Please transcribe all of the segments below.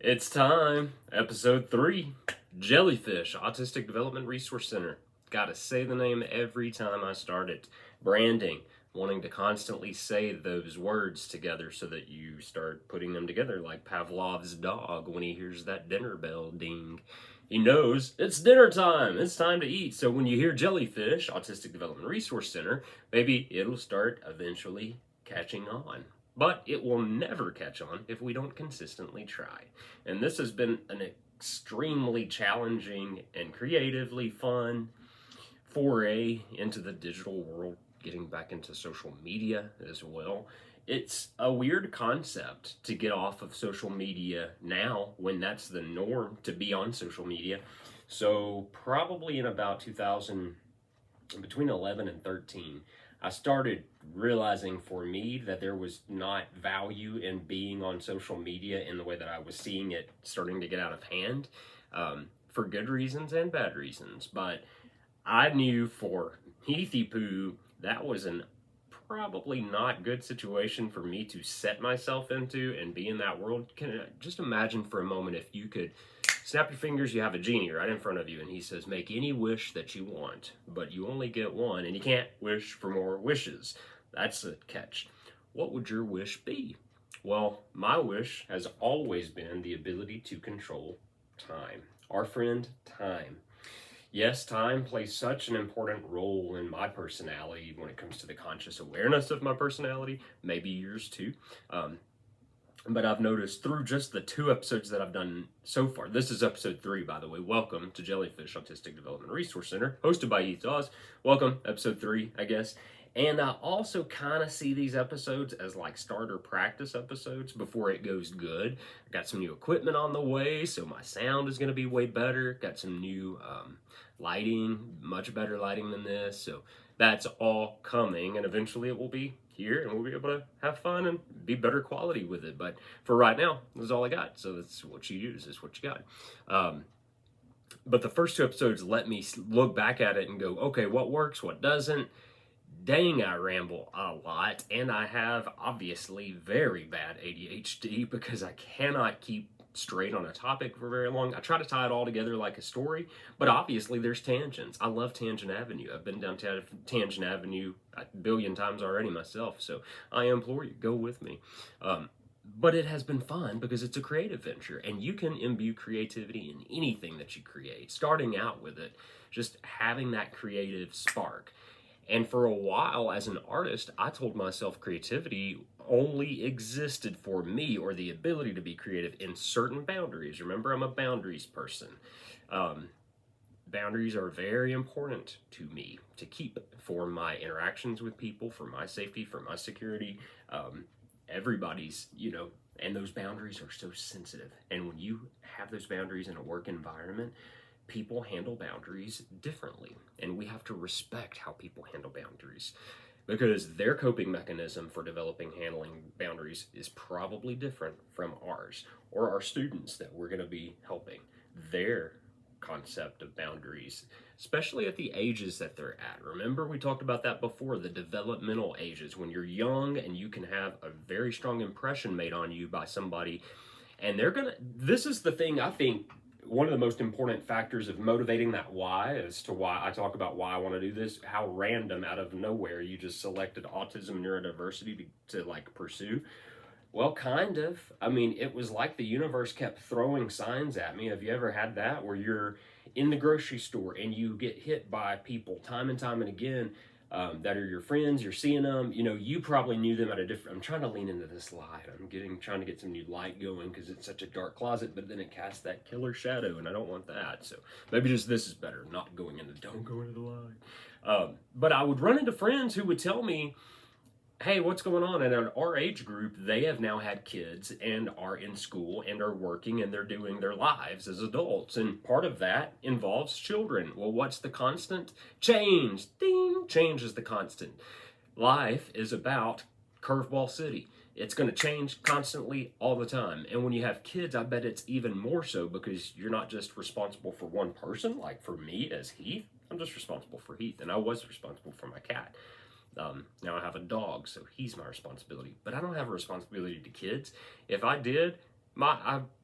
It's time. Episode 3. Jellyfish, Autistic Development Resource Center. Gotta say the name every time I start it. Branding. Wanting to constantly say those words together so that you start putting them together like Pavlov's dog when he hears that dinner bell ding. He knows it's dinner time. It's time to eat. So when you hear Jellyfish, Autistic Development Resource Center, maybe it'll start eventually catching on. But it will never catch on if we don't consistently try. And this has been an extremely challenging and creatively fun foray into the digital world, getting back into social media as well. It's a weird concept to get off of social media now when that's the norm to be on social media. So probably in about 2000, between 11 and 13, I started realizing for me that there was not value in being on social media in the way that I was seeing it starting to get out of hand, for good reasons and bad reasons. But I knew for Heathy Poo, that was an probably not good situation for me to set myself into and be in that world. Can just imagine for a moment if you could snap your fingers, you have a genie right in front of you, and he says, make any wish that you want, but you only get one, and you can't wish for more wishes. That's the catch. What would your wish be? Well, my wish has always been the ability to control time. Our friend, time. Yes, time plays such an important role in my personality when it comes to the conscious awareness of my personality, maybe yours too. But I've noticed through just the 2 episodes that I've done so far, this is episode 3, by the way. Welcome to Jellyfish Autistic Development Resource Center, hosted by Heath Daws. Welcome, episode 3, I guess. And I also kind of see these episodes as like starter practice episodes before it goes good. I got some new equipment on the way, so my sound is going to be way better. Got some new lighting, much better lighting than this. So that's all coming, and eventually it will be here, and we'll be able to have fun and be better quality with it. But for right now, this is all I got. So that's what you use, is what you got. But the first 2 episodes let me look back at it and go, okay, what works, what doesn't? Dang, I ramble a lot, and I have obviously very bad ADHD because I cannot keep straight on a topic for very long. I try to tie it all together like a story, but obviously there's tangents. I love Tangent Avenue. I've been down Tangent Avenue a billion times already myself, so I implore you, go with me. But it has been fun because it's a creative venture, and you can imbue creativity in anything that you create, starting out with it, just having that creative spark. And for a while, as an artist, I told myself creativity only existed for me, or the ability to be creative in certain boundaries. Remember, I'm a boundaries person. Boundaries are very important to me to keep for my interactions with people, for my safety, for my security. Everybody's, and those boundaries are so sensitive. And when you have those boundaries in a work environment, people handle boundaries differently, and we have to respect how people handle boundaries, because their coping mechanism for handling boundaries is probably different from ours, or our students that we're going to be helping. Their concept of boundaries, especially at the ages that they're at. Remember, we talked about that before, the developmental ages, when you're young and you can have a very strong impression made on you by somebody, and this is the thing I think. One of the most important factors of motivating that why, as to why I talk about why I want to do this, how random out of nowhere you just selected autism and neurodiversity to pursue. Well, kind of. I mean, it was like the universe kept throwing signs at me. Have you ever had that, where you're in the grocery store and you get hit by people time and time and again, that are your friends, you're seeing them, you probably knew them at a different, I'm trying to lean into this light, trying to get some new light going because it's such a dark closet, but then it casts that killer shadow, and I don't want that, so maybe just this is better, don't go into the light. But I would run into friends who would tell me, hey, what's going on? And in our age group, they have now had kids and are in school and are working, and they're doing their lives as adults. And part of that involves children. Well, what's the constant? Change. Ding! Change is the constant. Life is about Curveball City. It's going to change constantly all the time. And when you have kids, I bet it's even more so, because you're not just responsible for one person. Like for me as Heath, I'm just responsible for Heath, and I was responsible for my cat. Now I have a dog, so he's my responsibility. But I don't have a responsibility to kids. If I did,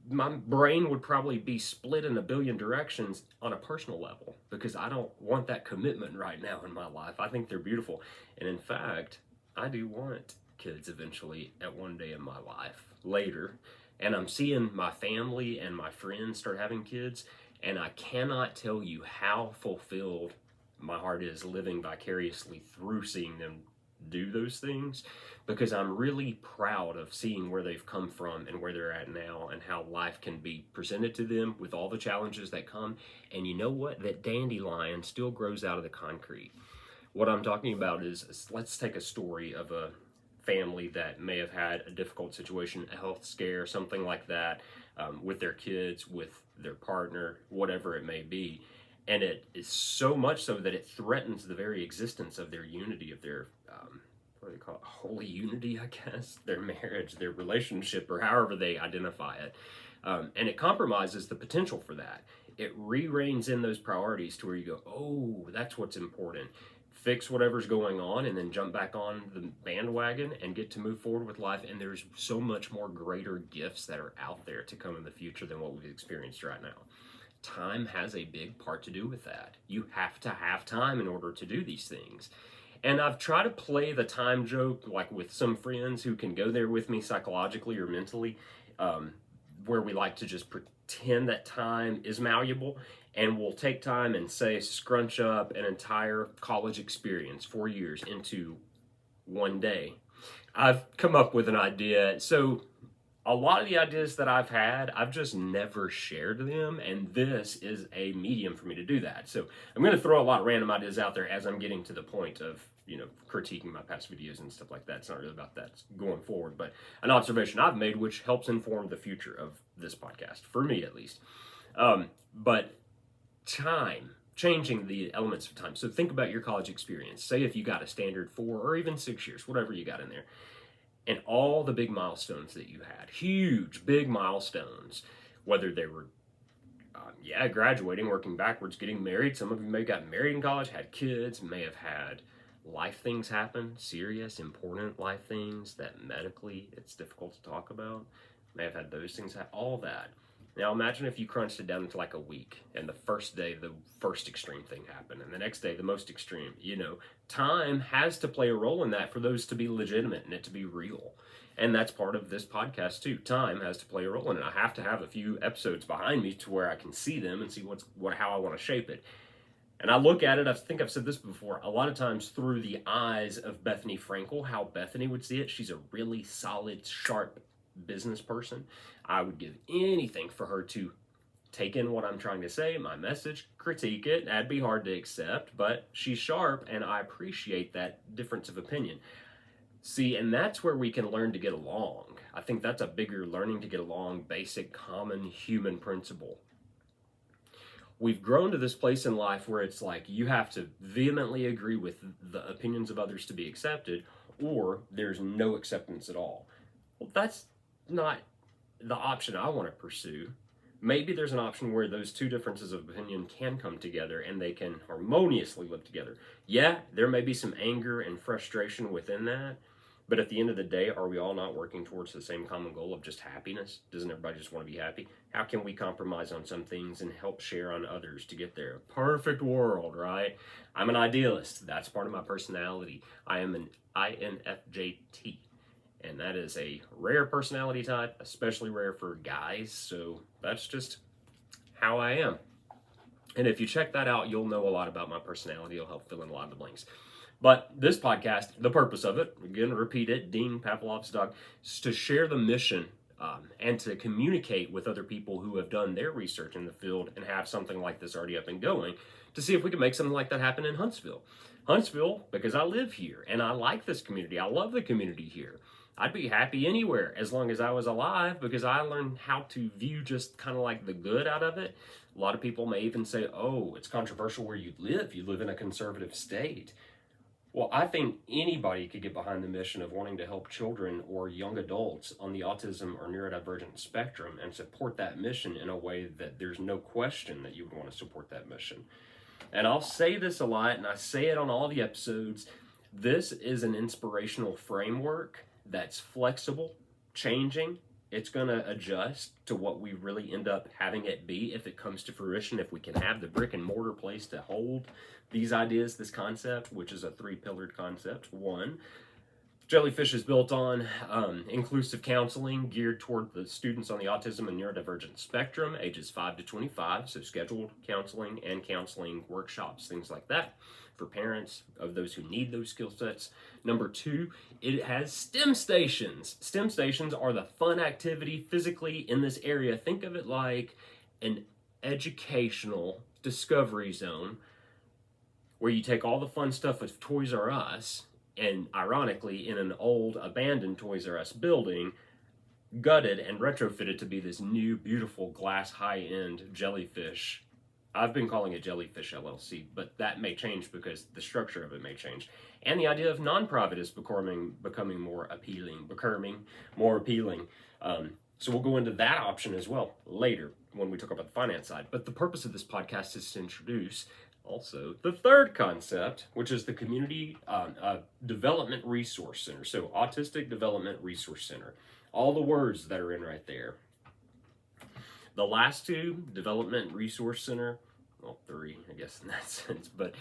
my brain would probably be split in a billion directions on a personal level, because I don't want that commitment right now in my life. I think they're beautiful. And in fact, I do want kids eventually at one day in my life later. And I'm seeing my family and my friends start having kids, and I cannot tell you how fulfilled my heart is living vicariously through seeing them do those things, because I'm really proud of seeing where they've come from and where they're at now, and how life can be presented to them with all the challenges that come. And you know what? That dandelion still grows out of the concrete. What I'm talking about is, let's take a story of a family that may have had a difficult situation, a health scare, something like that, with their kids, with their partner, whatever it may be. And it is so much so that it threatens the very existence of their unity, of their, what do they call it, holy unity, I guess, their marriage, their relationship, or however they identify it. And it compromises the potential for that. It re-reins in those priorities to where you go, oh, that's what's important. Fix whatever's going on, and then jump back on the bandwagon and get to move forward with life. And there's so much more greater gifts that are out there to come in the future than what we've experienced right now. Time has a big part to do with that. You have to have time in order to do these things. And I've tried to play the time joke, like with some friends who can go there with me psychologically or mentally, where we like to just pretend that time is malleable, and we'll take time and say, scrunch up an entire college experience, 4 years, into one day. I've come up with an idea. So a lot of the ideas that I've had, I've just never shared them, and this is a medium for me to do that. So I'm going to throw a lot of random ideas out there as I'm getting to the point of, critiquing my past videos and stuff like that. It's not really about that going forward, but an observation I've made which helps inform the future of this podcast, for me at least. But time, changing the elements of time. So think about your college experience. Say if you got a standard 4 or even 6 years, whatever you got in there, and all the big milestones that you had, huge, big milestones, whether they were, graduating, working backwards, getting married. Some of you may have gotten married in college, had kids, may have had life things happen, serious, important life things that medically it's difficult to talk about. May have had those things, all that. Now imagine if you crunched it down into like a week, and the first day the first extreme thing happened, and the next day the most extreme. Time has to play a role in that for those to be legitimate and it to be real. And that's part of this podcast too. Time has to play a role in it. I have to have a few episodes behind me to where I can see them and see how I want to shape it. And I look at it, I think I've said this before, a lot of times through the eyes of Bethany Frankel, how Bethany would see it. She's a really solid, sharp business person. I would give anything for her to take in what I'm trying to say, my message, critique it. That'd be hard to accept, but she's sharp, and I appreciate that difference of opinion. See, and that's where we can learn to get along. I think that's a bigger learning to get along, basic, common human principle. We've grown to this place in life where it's like you have to vehemently agree with the opinions of others to be accepted, or there's no acceptance at all. Well, that's not the option I want to pursue. Maybe there's an option where those two differences of opinion can come together and they can harmoniously live together. Yeah, there may be some anger and frustration within that, but at the end of the day, are we all not working towards the same common goal of just happiness? Doesn't everybody just want to be happy? How can we compromise on some things and help share on others to get there? Perfect world, right? I'm an idealist. That's part of my personality. I am an INFJT. And that is a rare personality type, especially rare for guys. So that's just how I am. And if you check that out, you'll know a lot about my personality. It'll help fill in a lot of the blanks. But this podcast, the purpose of it, again, repeat it, Dean Pavlov's dog, is to share the mission and to communicate with other people who have done their research in the field and have something like this already up and going, to see if we can make something like that happen in Huntsville. Huntsville, because I live here and I like this community. I love the community here. I'd be happy anywhere as long as I was alive, because I learned how to view just kind of like the good out of it. A lot of people may even say, oh, it's controversial where you live. You live in a conservative state. Well, I think anybody could get behind the mission of wanting to help children or young adults on the autism or neurodivergent spectrum and support that mission in a way that there's no question that you would want to support that mission. And I'll say this a lot, and I say it on all the episodes. This is an inspirational framework that's flexible, changing, It's going to adjust to what we really end up having it be if it comes to fruition, if we can have the brick and mortar place to hold these ideas, this concept, which is a three-pillared concept. One, Jellyfish is built on inclusive counseling geared toward the students on the autism and neurodivergent spectrum, ages 5 to 25, so scheduled counseling and counseling workshops, things like that, for parents of those who need those skill sets. Number two, it has STIM stations. STEM stations are the fun activity physically in this area. Think of it like an educational discovery zone where you take all the fun stuff with Toys R Us, and ironically, in an old abandoned Toys R Us building, gutted and retrofitted to be this new, beautiful glass high-end Jellyfish. I've been calling it Jellyfish LLC, but that may change because the structure of it may change. And the idea of non-profit is becoming more appealing. So we'll go into that option as well later when we talk about the finance side. But the purpose of this podcast is to introduce also the third concept, which is the Community Development Resource Center. So Autistic Development Resource Center. All the words that are in right there. The last two, Development Resource Center, well, three, I guess, in that sense, but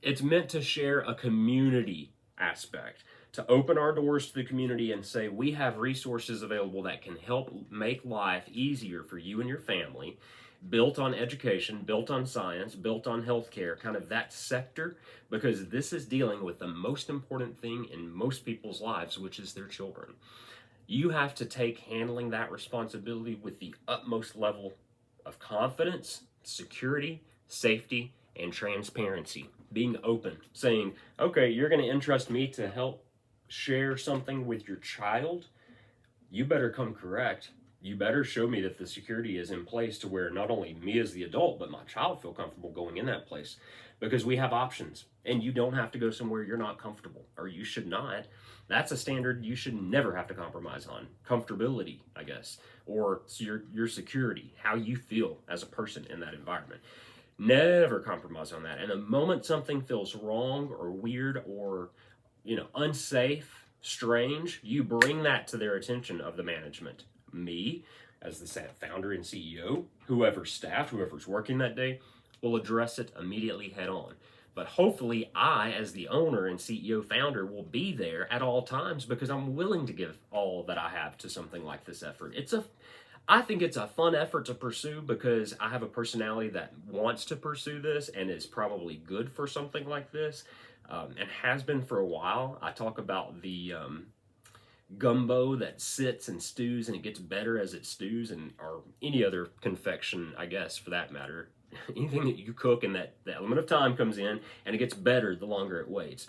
it's meant to share a community aspect, to open our doors to the community and say, we have resources available that can help make life easier for you and your family, built on education, built on science, built on healthcare, kind of that sector, because this is dealing with the most important thing in most people's lives, which is their children. You have to take handling that responsibility with the utmost level of confidence, security, safety, and transparency. Being open, saying, okay, you're going to entrust me to help share something with your child. You better come correct. You better show me that the security is in place to where not only me as the adult, but my child feel comfortable going in that place. Because we have options, and you don't have to go somewhere you're not comfortable, or you should not. That's a standard you should never have to compromise on. Comfortability, I guess, or your security, how you feel as a person in that environment. Never compromise on that. And the moment something feels wrong or weird or, unsafe, strange, you bring that to their attention of the management. Me, as the founder and CEO, whoever's staff, whoever's working that day, will address it immediately head on. But hopefully I, as the owner and CEO founder, will be there at all times because I'm willing to give all that I have to something like this effort. I think it's a fun effort to pursue because I have a personality that wants to pursue this and is probably good for something like this, and has been for a while. I talk about the gumbo that sits and stews and it gets better as it stews, or any other confection, I guess, for that matter. Anything that you cook and that the element of time comes in and it gets better the longer it waits.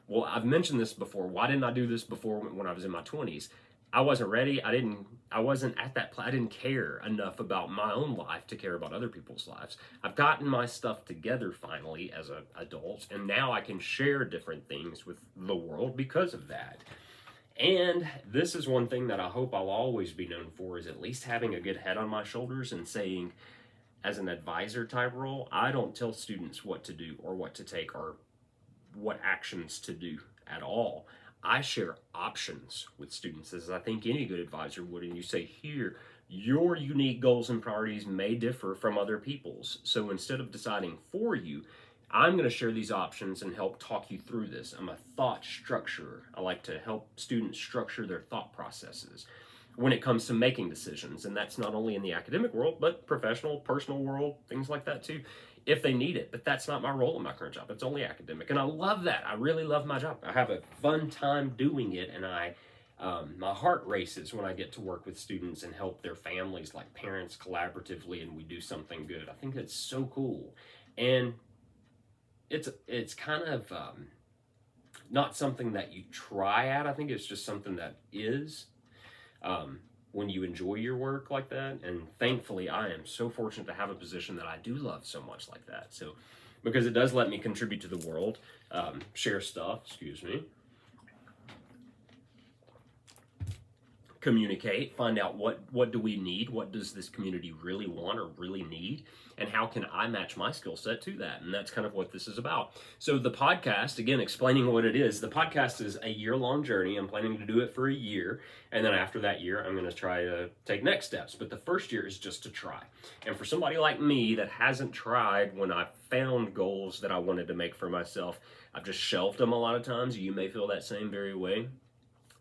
Well, I've mentioned this before. Why didn't I do this before when I was in my 20s? I wasn't ready. I wasn't at that place. I didn't care enough about my own life to care about other people's lives. I've gotten my stuff together finally as an adult, and now I can share different things with the world because of that. And this is one thing that I hope I'll always be known for, is at least having a good head on my shoulders and saying, as an advisor type role, I don't tell students what to do or what to take or what actions to do at all. I share options with students, as I think any good advisor would, and you say, here, your unique goals and priorities may differ from other people's. So instead of deciding for you, I'm going to share these options and help talk you through this. I'm a thought structurer. I like to help students structure their thought processes when it comes to making decisions. And that's not only in the academic world, but professional, personal world, things like that too, if they need it. But that's not my role in my current job. It's only academic. And I love that. I really love my job. I have a fun time doing it. And my heart races when I get to work with students and help their families, like parents, collaboratively, and we do something good. I think it's so cool. And it's kind of not something that you try at. I think it's just something that is when you enjoy your work like that. And thankfully, I am so fortunate to have a position that I do love so much like that. So, because it does let me contribute to the world, share stuff, communicate, find out what do we need, what does this community really want or really need, and how can I match my skill set to that. And that's kind of what this is about. So the podcast, again, explaining what it is, the podcast is a year-long journey. I'm planning to do it for a year, and then after that year I'm going to try to take next steps. But the first year is just to try. And for somebody like me that hasn't tried, when I found goals that I wanted to make for myself, I've just shelved them a lot of times. You may feel that same very way.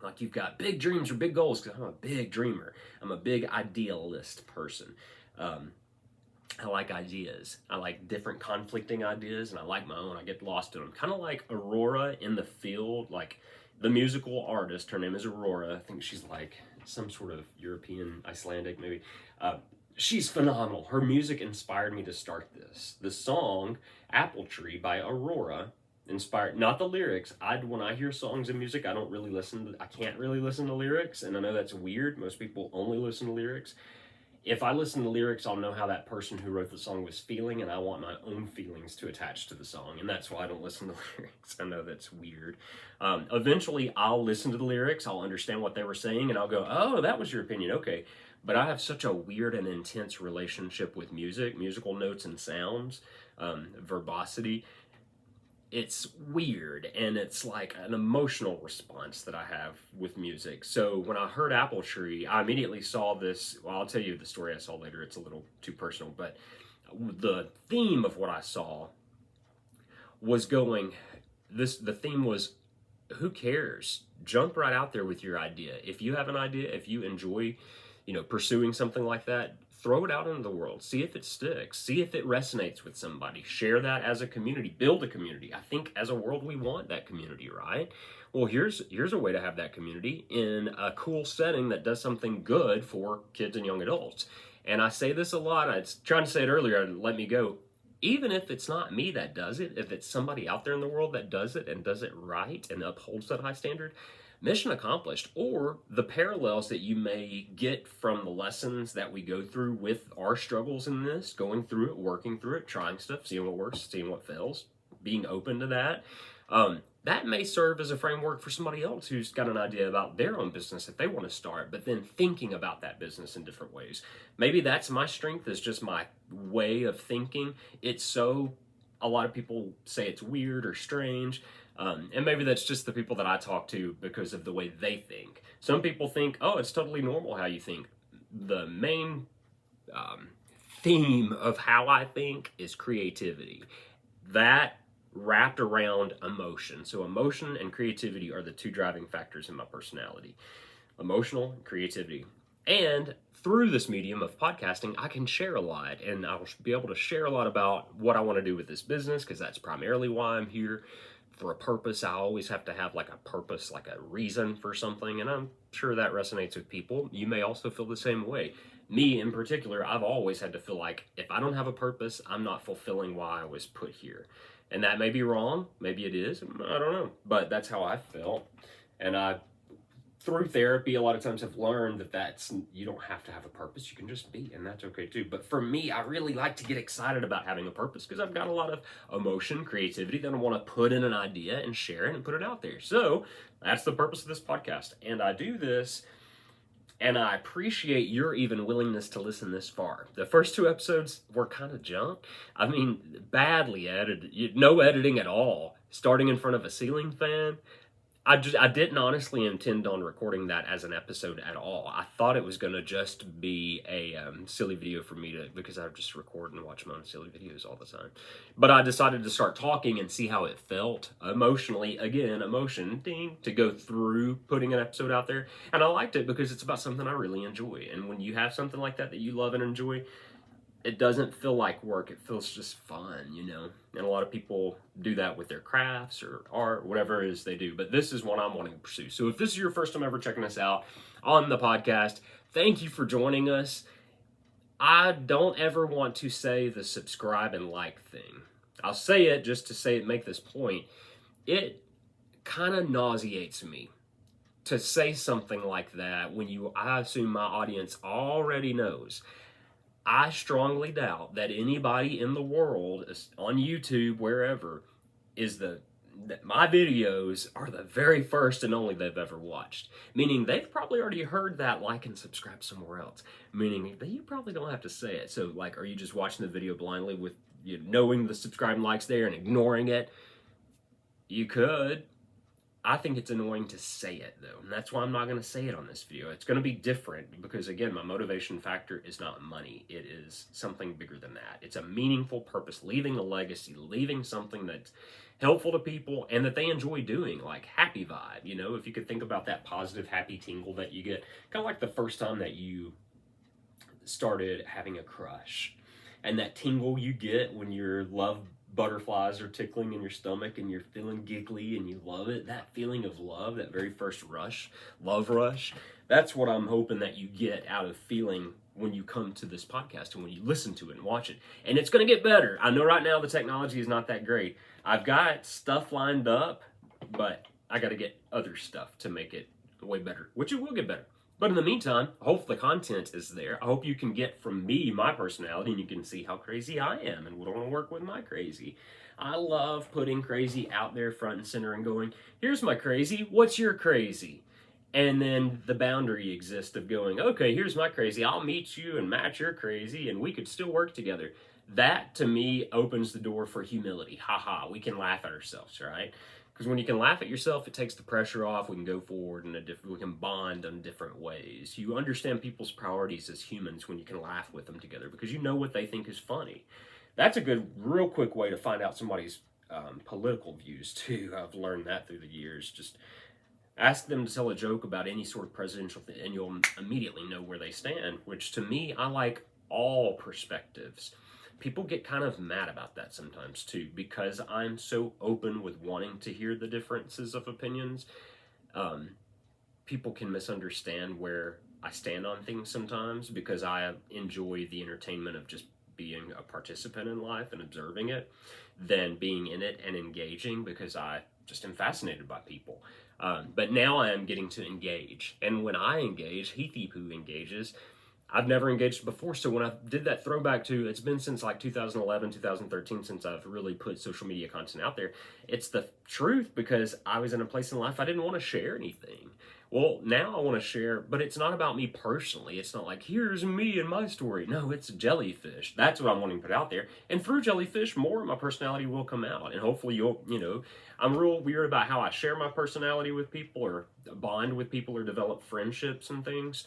Like you've got big dreams or big goals, because I'm a big dreamer. I'm a big idealist person. I like ideas. I like different conflicting ideas, and I like my own. I get lost in them. Kind of like Aurora in The Field, like the musical artist. Her name is Aurora. I think she's like some sort of European, Icelandic maybe. She's phenomenal. Her music inspired me to start this. The song Apple Tree by Aurora inspired, not the lyrics. When I hear songs and music, I can't really listen to lyrics, and I know that's weird. Most people only listen to lyrics. If I listen to lyrics, I'll know how that person who wrote the song was feeling, and I want my own feelings to attach to the song, and that's why I don't listen to lyrics. I know that's weird. Eventually, I'll listen to the lyrics, I'll understand what they were saying, and I'll go, oh, that was your opinion, okay. But I have such a weird and intense relationship with music, musical notes and sounds, verbosity. It's weird, and it's like an emotional response that I have with music. So when I heard Apple Tree, I immediately saw this. Well, I'll tell you the story I saw later. It's a little too personal, but the theme of what I saw was the theme was, who cares? Jump right out there with your idea. If you have an idea, if you enjoy, pursuing something like that, throw it out into the world. See if it sticks. See if it resonates with somebody. Share that as a community. Build a community. I think as a world we want that community, right? Well, here's a way to have that community in a cool setting that does something good for kids and young adults. And I say this a lot. I was trying to say it earlier. Let me go. Even if it's not me that does it, if it's somebody out there in the world that does it and does it right and upholds that high standard, mission accomplished. Or the parallels that you may get from the lessons that we go through with our struggles in this, going through it, working through it, trying stuff, seeing what works, seeing what fails, being open to that. That may serve as a framework for somebody else who's got an idea about their own business that they want to start, but then thinking about that business in different ways. Maybe that's my strength, is just my way of thinking. A lot of people say it's weird or strange. And maybe that's just the people that I talk to because of the way they think. Some people think, oh, it's totally normal how you think. The main theme of how I think is creativity. That wrapped around emotion. So emotion and creativity are the two driving factors in my personality. Emotional and creativity. And through this medium of podcasting, I can share a lot, and I'll be able to share a lot about what I want to do with this business, because that's primarily why I'm here. For a purpose. I always have to have like a purpose, like a reason for something, and I'm sure that resonates with people. You may also feel the same way. Me in particular, I've always had to feel like if I don't have a purpose, I'm not fulfilling why I was put here. And that may be wrong, maybe it is, I don't know, but that's how I felt. And I, through therapy, a lot of times have learned that you don't have to have a purpose, you can just be, and that's okay too. But for me, I really like to get excited about having a purpose, because I've got a lot of emotion, creativity that I want to put in an idea and share it and put it out there. So that's the purpose of this podcast. And I do this, and I appreciate your even willingness to listen this far. The first 2 episodes were kind of junk. I mean, badly edited, no editing at all. Starting in front of a ceiling fan. I didn't honestly intend on recording that as an episode at all. I thought it was going to just be a silly video for me because I just record and watch my own silly videos all the time. But I decided to start talking and see how it felt emotionally. Again, emotion, ding, to go through putting an episode out there. And I liked it because it's about something I really enjoy. And when you have something like that you love and enjoy, it doesn't feel like work. It feels just fun, And a lot of people do that with their crafts or art, whatever it is they do. But this is what I'm wanting to pursue. So if this is your first time ever checking us out on the podcast, thank you for joining us. I don't ever want to say the subscribe and like thing. I'll say it just to make this point. It kind of nauseates me to say something like that when I assume my audience already knows. I strongly doubt that anybody in the world, on YouTube, wherever, is the my videos are the very first and only they've ever watched. Meaning they've probably already heard that like and subscribe somewhere else. Meaning that you probably don't have to say it. So like, are you just watching the video blindly with you knowing the subscribe and likes there and ignoring it? You could. I think it's annoying to say it though, and that's why I'm not going to say it on this video. It's going to be different because again, my motivation factor is not money. It is something bigger than that. It's a meaningful purpose, leaving a legacy, leaving something that's helpful to people and that they enjoy doing, like happy vibe. You know, if you could think about that positive, happy tingle that you get, kind of like the first time that you started having a crush, and that tingle you get when your love butterflies are tickling in your stomach and you're feeling giggly and you love it, that feeling of love, that very first rush, love rush, that's what I'm hoping that you get out of feeling when you come to this podcast and when you listen to it and watch it. And it's going to get better. I know right now the technology is not that great. I've got stuff lined up, but I got to get other stuff to make it way better, which it will get better. But in the meantime, I hope the content is there. I hope you can get from me my personality and you can see how crazy I am and what I want to work with my crazy. I love putting crazy out there front and center and going, here's my crazy, what's your crazy? And then the boundary exists of going, okay, here's my crazy, I'll meet you and match your crazy and we could still work together. That to me opens the door for humility. Haha, we can laugh at ourselves, right? Because when you can laugh at yourself, it takes the pressure off. We can go forward in we can bond in different ways. You understand people's priorities as humans when you can laugh with them together because you know what they think is funny. That's a good, real quick way to find out somebody's political views too. I've learned that through the years. Just ask them to tell a joke about any sort of presidential thing and you'll immediately know where they stand, which to me, I like all perspectives. People get kind of mad about that sometimes too, because I'm so open with wanting to hear the differences of opinions. People can misunderstand where I stand on things sometimes because I enjoy the entertainment of just being a participant in life and observing it than being in it and engaging because I just am fascinated by people. But now I am getting to engage. And when I engage, Heathy Poo engages, I've never engaged before, so when I did that throwback to, it's been since like 2011, 2013 since I've really put social media content out there. It's the truth because I was in a place in life I didn't want to share anything. Well, now I want to share, but it's not about me personally. It's not like, here's me and my story. No, it's Jellyfish. That's what I'm wanting to put out there. And through Jellyfish, more of my personality will come out. And hopefully I'm real weird about how I share my personality with people or bond with people or develop friendships and things.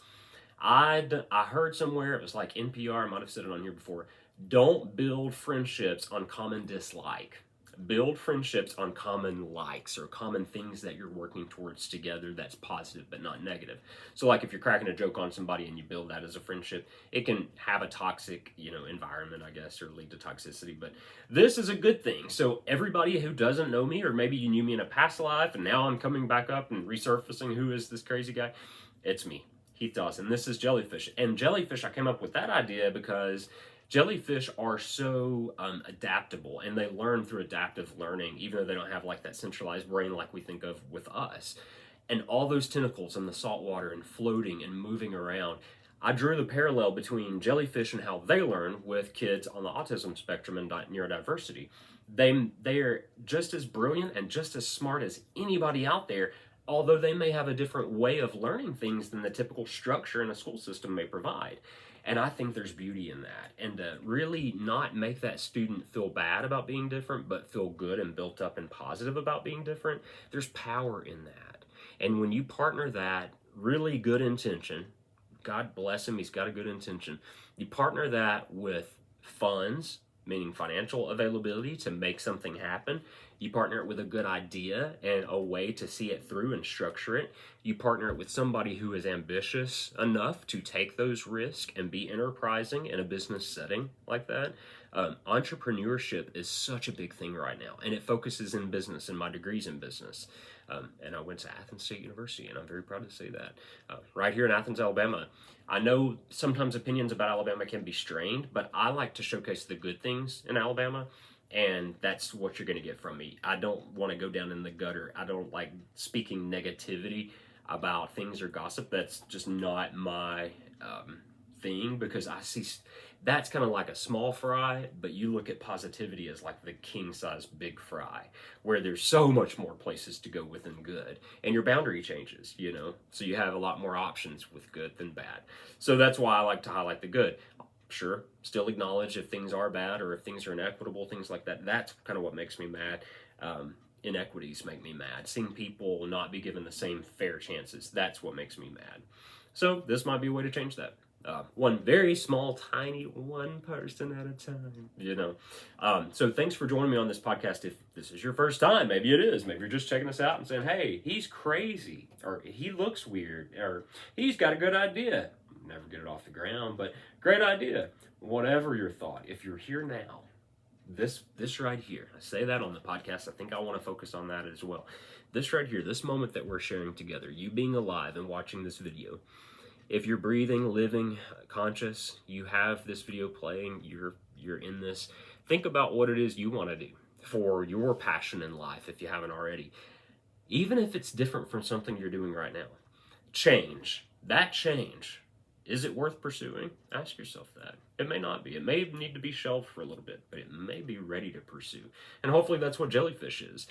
I heard somewhere, it was like NPR, I might have said it on here before, don't build friendships on common dislike. Build friendships on common likes or common things that you're working towards together that's positive but not negative. So like if you're cracking a joke on somebody and you build that as a friendship, it can have a toxic, environment, I guess, or lead to toxicity. But this is a good thing. So everybody who doesn't know me, or maybe you knew me in a past life and now I'm coming back up and resurfacing, who is this crazy guy? It's me, Heath Daws, and this is Jellyfish. And Jellyfish, I came up with that idea because jellyfish are so adaptable, and they learn through adaptive learning, even though they don't have like that centralized brain like we think of with us. And all those tentacles in the salt water and floating and moving around. I drew the parallel between jellyfish and how they learn with kids on the autism spectrum and neurodiversity. They are just as brilliant and just as smart as anybody out there, although they may have a different way of learning things than the typical structure in a school system may provide. And I think there's beauty in that. And to really not make that student feel bad about being different, but feel good and built up and positive about being different, there's power in that. And when you partner that really good intention, God bless him, he's got a good intention. You partner that with funds, meaning financial availability to make something happen. You partner it with a good idea and a way to see it through and structure it. You partner it with somebody who is ambitious enough to take those risks and be enterprising in a business setting like that. Entrepreneurship is such a big thing right now, and it focuses in business, and my degree's in business. And I went to Athens State University, and I'm very proud to say that. Right here in Athens, Alabama. I know sometimes opinions about Alabama can be strained, but I like to showcase the good things in Alabama, and that's what you're going to get from me. I don't want to go down in the gutter. I don't like speaking negativity about things or gossip. That's just not my thing, because I see that's kind of like a small fry, but you look at positivity as like the king size big fry, where there's so much more places to go within good, and your boundary changes, you know, so you have a lot more options with good than bad. So that's why I like to highlight the good. Sure, still acknowledge if things are bad or if things are inequitable, things like that. That's kind of what makes me mad. Inequities make me mad. Seeing people not be given the same fair chances, that's what makes me mad. So this might be a way to change that. One very small, tiny, one person at a time, you know. So thanks for joining me on this podcast. If this is your first time, maybe it is. Maybe you're just checking us out and saying, hey, he's crazy, or he looks weird, or he's got a good idea. Never get it off the ground, but great idea. Whatever your thought, if you're here now, this right here, I say that on the podcast, I think I want to focus on that as well. This right here, this moment that we're sharing together, you being alive and watching this video, if you're breathing, living, conscious, you have this video playing, you're in this, think about what it is you want to do for your passion in life if you haven't already. Even if it's different from something you're doing right now. Change. That change. Is it worth pursuing? Ask yourself that. It may not be. It may need to be shelved for a little bit, but it may be ready to pursue. And hopefully that's what jellyfish is.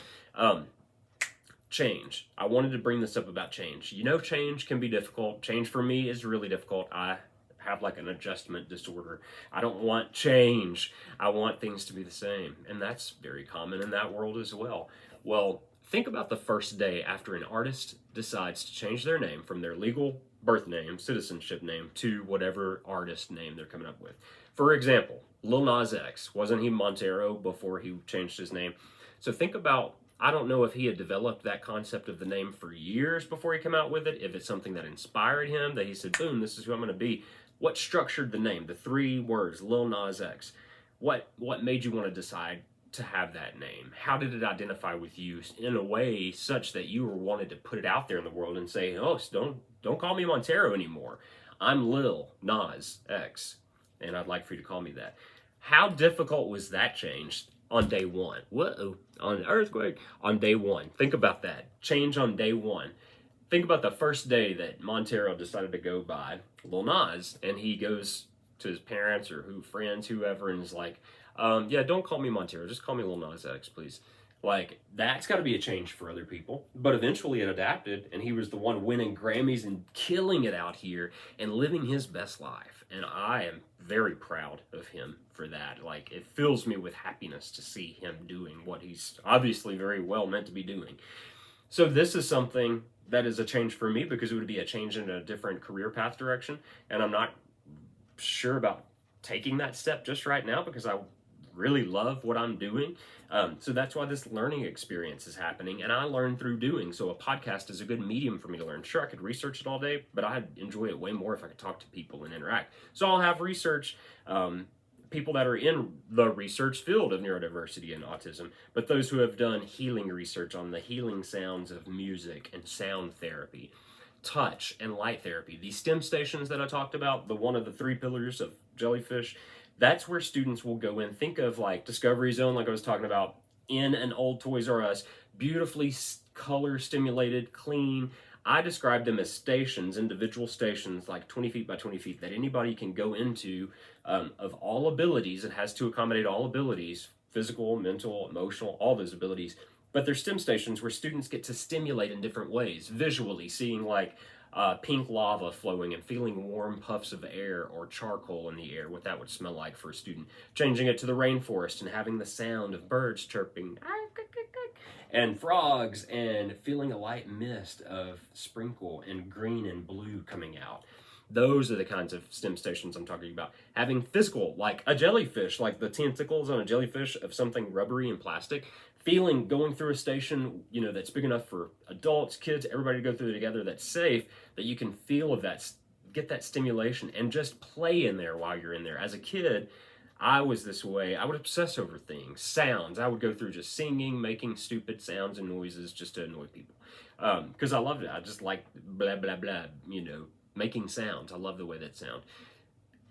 Change. I wanted to bring this up about change. You know, change can be difficult. Change for me is really difficult. I have like an adjustment disorder. I don't want change. I want things to be the same. And that's very common in that world as well. Well, think about the first day after an artist decides to change their name from their legal birth name, citizenship name, to whatever artist name they're coming up with. For example, Lil Nas X, wasn't he Montero before he changed his name? So think about, I don't know if he had developed that concept of the name for years before he came out with it, if it's something that inspired him, that he said, boom, this is who I'm going to be. What structured the name, the 3 words, Lil Nas X? What made you want to decide to have that name? How did it identify with you in a way such that you wanted to put it out there in the world and say, oh, don't call me Montero anymore. I'm Lil Nas X, and I'd like for you to call me that. How difficult was that change on day one? Whoa, on an earthquake on day one. Think about that. Change on day one. Think about the first day that Montero decided to go by Lil Nas, and he goes to his parents or friends, whoever, and is like, yeah, don't call me Montero, just call me Lil Nas X, please. Like, that's got to be a change for other people. But eventually it adapted, and he was the one winning Grammys and killing it out here and living his best life. And I am very proud of him for that. Like, it fills me with happiness to see him doing what he's obviously very well meant to be doing. So this is something that is a change for me, because it would be a change in a different career path direction. And I'm not sure about taking that step just right now, because I really love what I'm doing. So that's why this learning experience is happening, and I learn through doing. So a podcast is a good medium for me to learn. Sure, I could research it all day, but I'd enjoy it way more if I could talk to people and interact. So I'll have research, people that are in the research field of neurodiversity and autism, but those who have done healing research on the healing sounds of music and sound therapy, touch and light therapy. These STIM stations that I talked about, one of the 3 pillars of Jellyfish, that's where students will go in. Think of like Discovery Zone, like I was talking about, in an old Toys R Us, beautifully color stimulated, clean. I describe them as stations, individual stations, like 20 feet by 20 feet, that anybody can go into, of all abilities. It has to accommodate all abilities, physical, mental, emotional, all those abilities. But they're STIM stations where students get to stimulate in different ways, visually, seeing like pink lava flowing and feeling warm puffs of air or charcoal in the air, what that would smell like for a student. Changing it to the rainforest and having the sound of birds chirping and frogs, and feeling a light mist of sprinkle and green and blue coming out. Those are the kinds of STIM stations I'm talking about. Having physical, like a jellyfish, like the tentacles on a jellyfish of something rubbery and plastic, feeling, going through a station, you know, that's big enough for adults, kids, everybody to go through together, that's safe, that you can feel of that, get that stimulation and just play in there while you're in there. As a kid, I was this way. I would obsess over things, sounds. I would go through just singing, making stupid sounds and noises just to annoy people. Because I loved it. I just like blah, blah, blah, you know, making sounds. I love the way that sound.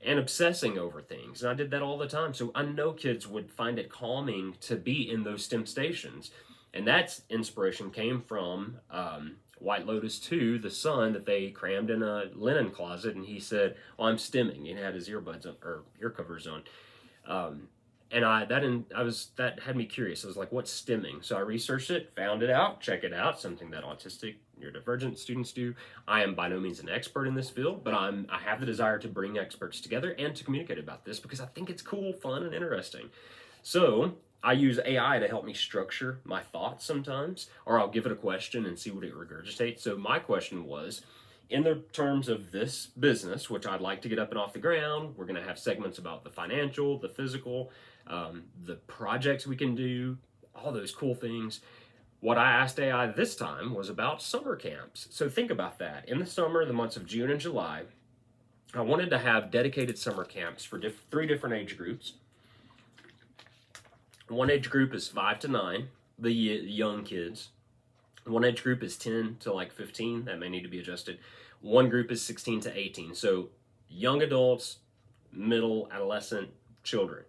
And obsessing over things. And I did that all the time. So I know kids would find it calming to be in those STIM stations. And that's inspiration came from White Lotus 2, the son that they crammed in a linen closet, and he said, "Oh, I'm stimming," and he had his earbuds on, or ear covers on. And that had me curious. I was like, what's stimming? So I researched it, found it out, check it out, something that autistic neurodivergent students do. I am by no means an expert in this field, but I have the desire to bring experts together and to communicate about this because I think it's cool, fun, and interesting. So I use AI to help me structure my thoughts sometimes, or I'll give it a question and see what it regurgitates. So my question was, in the terms of this business, which I'd like to get up and off the ground, we're going to have segments about the financial, the physical, the projects we can do, all those cool things. What I asked AI this time was about summer camps. So think about that. In the summer, the months of June and July, I wanted to have dedicated summer camps for 3 different age groups. One age group is 5 to 9, the young kids. One age group is 10 to like 15, that may need to be adjusted. One group is 16 to 18, so young adults, middle, adolescent, children.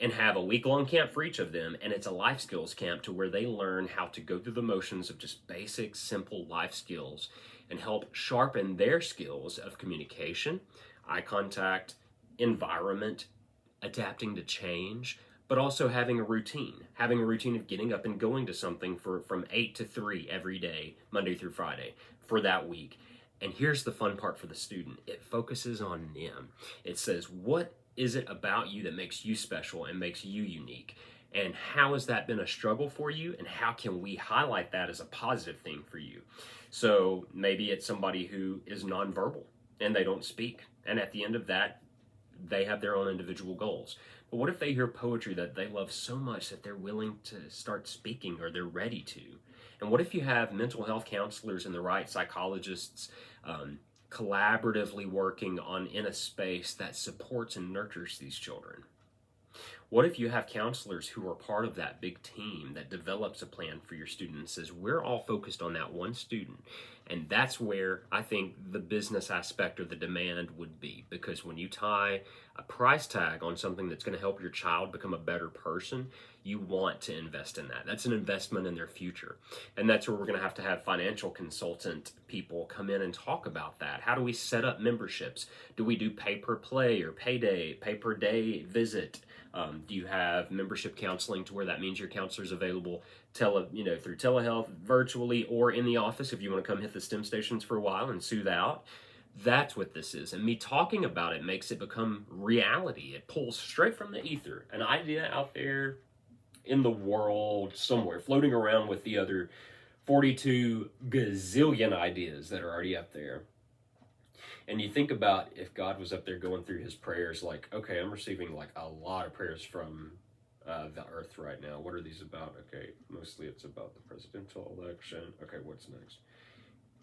And have a week-long camp for each of them, and it's a life skills camp to where they learn how to go through the motions of just basic, simple life skills and help sharpen their skills of communication, eye contact, environment, adapting to change, but also having a routine of getting up and going to something from 8 to 3 every day, Monday through Friday, for that week. And here's the fun part for the student. It focuses on them. It says, what is it about you that makes you special and makes you unique? And how has that been a struggle for you? And how can we highlight that as a positive thing for you? So maybe it's somebody who is nonverbal and they don't speak. And at the end of that, they have their own individual goals. But what if they hear poetry that they love so much that they're willing to start speaking, or they're ready to? And what if you have mental health counselors and the right psychologists collaboratively working in a space that supports and nurtures these children? What if you have counselors who are part of that big team that develops a plan for your student and says, we're all focused on that one student? And that's where I think the business aspect or the demand would be, because when you tie a price tag on something that's going to help your child become a better person, you want to invest in that. That's an investment in their future. And that's where we're going to have financial consultant people come in and talk about that. How do we set up memberships? Do we do pay per play or pay per day visit? Do you have membership counseling to where that means your counselor's available through telehealth, virtually, or in the office if you want to come hit the STIM stations for a while and soothe out? That's what this is. And me talking about it makes it become reality. It pulls straight from the ether, an idea out there in the world somewhere, floating around with the other 42 gazillion ideas that are already up there. And you think about if God was up there going through his prayers, like, okay, I'm receiving like a lot of prayers from the earth right now. What are these about? Okay, mostly it's about the presidential election. Okay, what's next?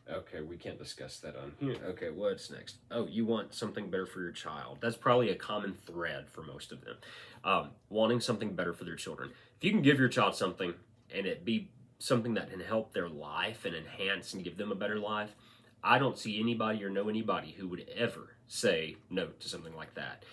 Okay, we can't discuss that on here. Okay, what's next? Oh, you want something better for your child. That's probably a common thread for most of them. Wanting something better for their children. If you can give your child something and it be something that can help their life and enhance and give them a better life, I don't see anybody or know anybody who would ever say no to something like that.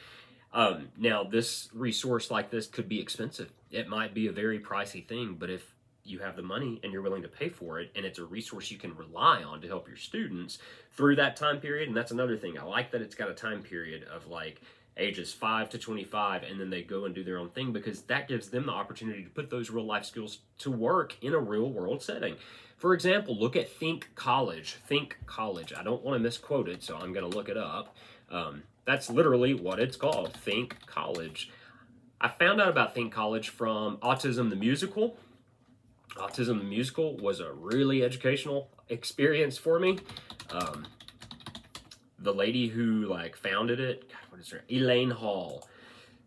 Now, this resource like this could be expensive. It might be a very pricey thing, but if you have the money and you're willing to pay for it, and it's a resource you can rely on to help your students through that time period, and that's another thing. I like that it's got a time period of like ages 5 to 25, and then they go and do their own thing, because that gives them the opportunity to put those real life skills to work in a real world setting. For example, look at Think College. Think College. I don't want to misquote it, so I'm going to look it up. That's literally what it's called, Think College. I found out about Think College from Autism the Musical. Autism the Musical was a really educational experience for me. The lady who founded it, God, what is her? Elaine Hall.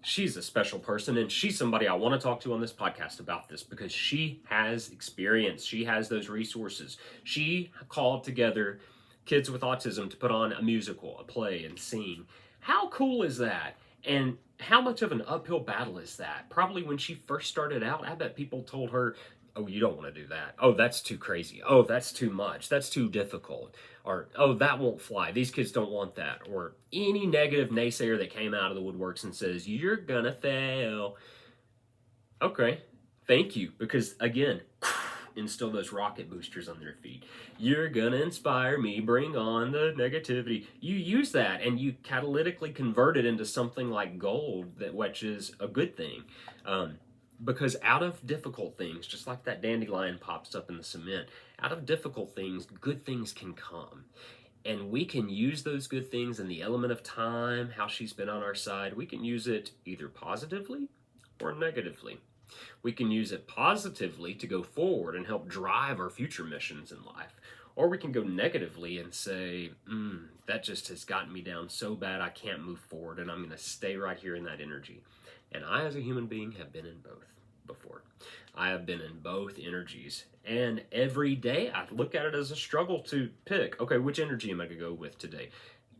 She's a special person, and she's somebody I want to talk to on this podcast about this, because she has experience. She has those resources. She called together kids with autism to put on a musical, a play, and sing. How cool is that? And how much of an uphill battle is that? Probably when she first started out, I bet people told her, oh, you don't want to do that. Oh, that's too crazy. Oh, that's too much. That's too difficult. Or, oh, that won't fly. These kids don't want that. Or any negative naysayer that came out of the woodworks and says, you're gonna fail. Okay, thank you. Because again, instill those rocket boosters on their feet. You're gonna inspire me, bring on the negativity. You use that and you catalytically convert it into something like gold, which is a good thing. Because out of difficult things, just like that dandelion pops up in the cement, out of difficult things, good things can come. And we can use those good things in the element of time, how she's been on our side. We can use it either positively or negatively. We can use it positively to go forward and help drive our future missions in life. Or we can go negatively and say, that just has gotten me down so bad I can't move forward, and I'm going to stay right here in that energy. And I, as a human being, have been in both before. I have been in both energies. And every day I look at it as a struggle to pick, okay, which energy am I going to go with today?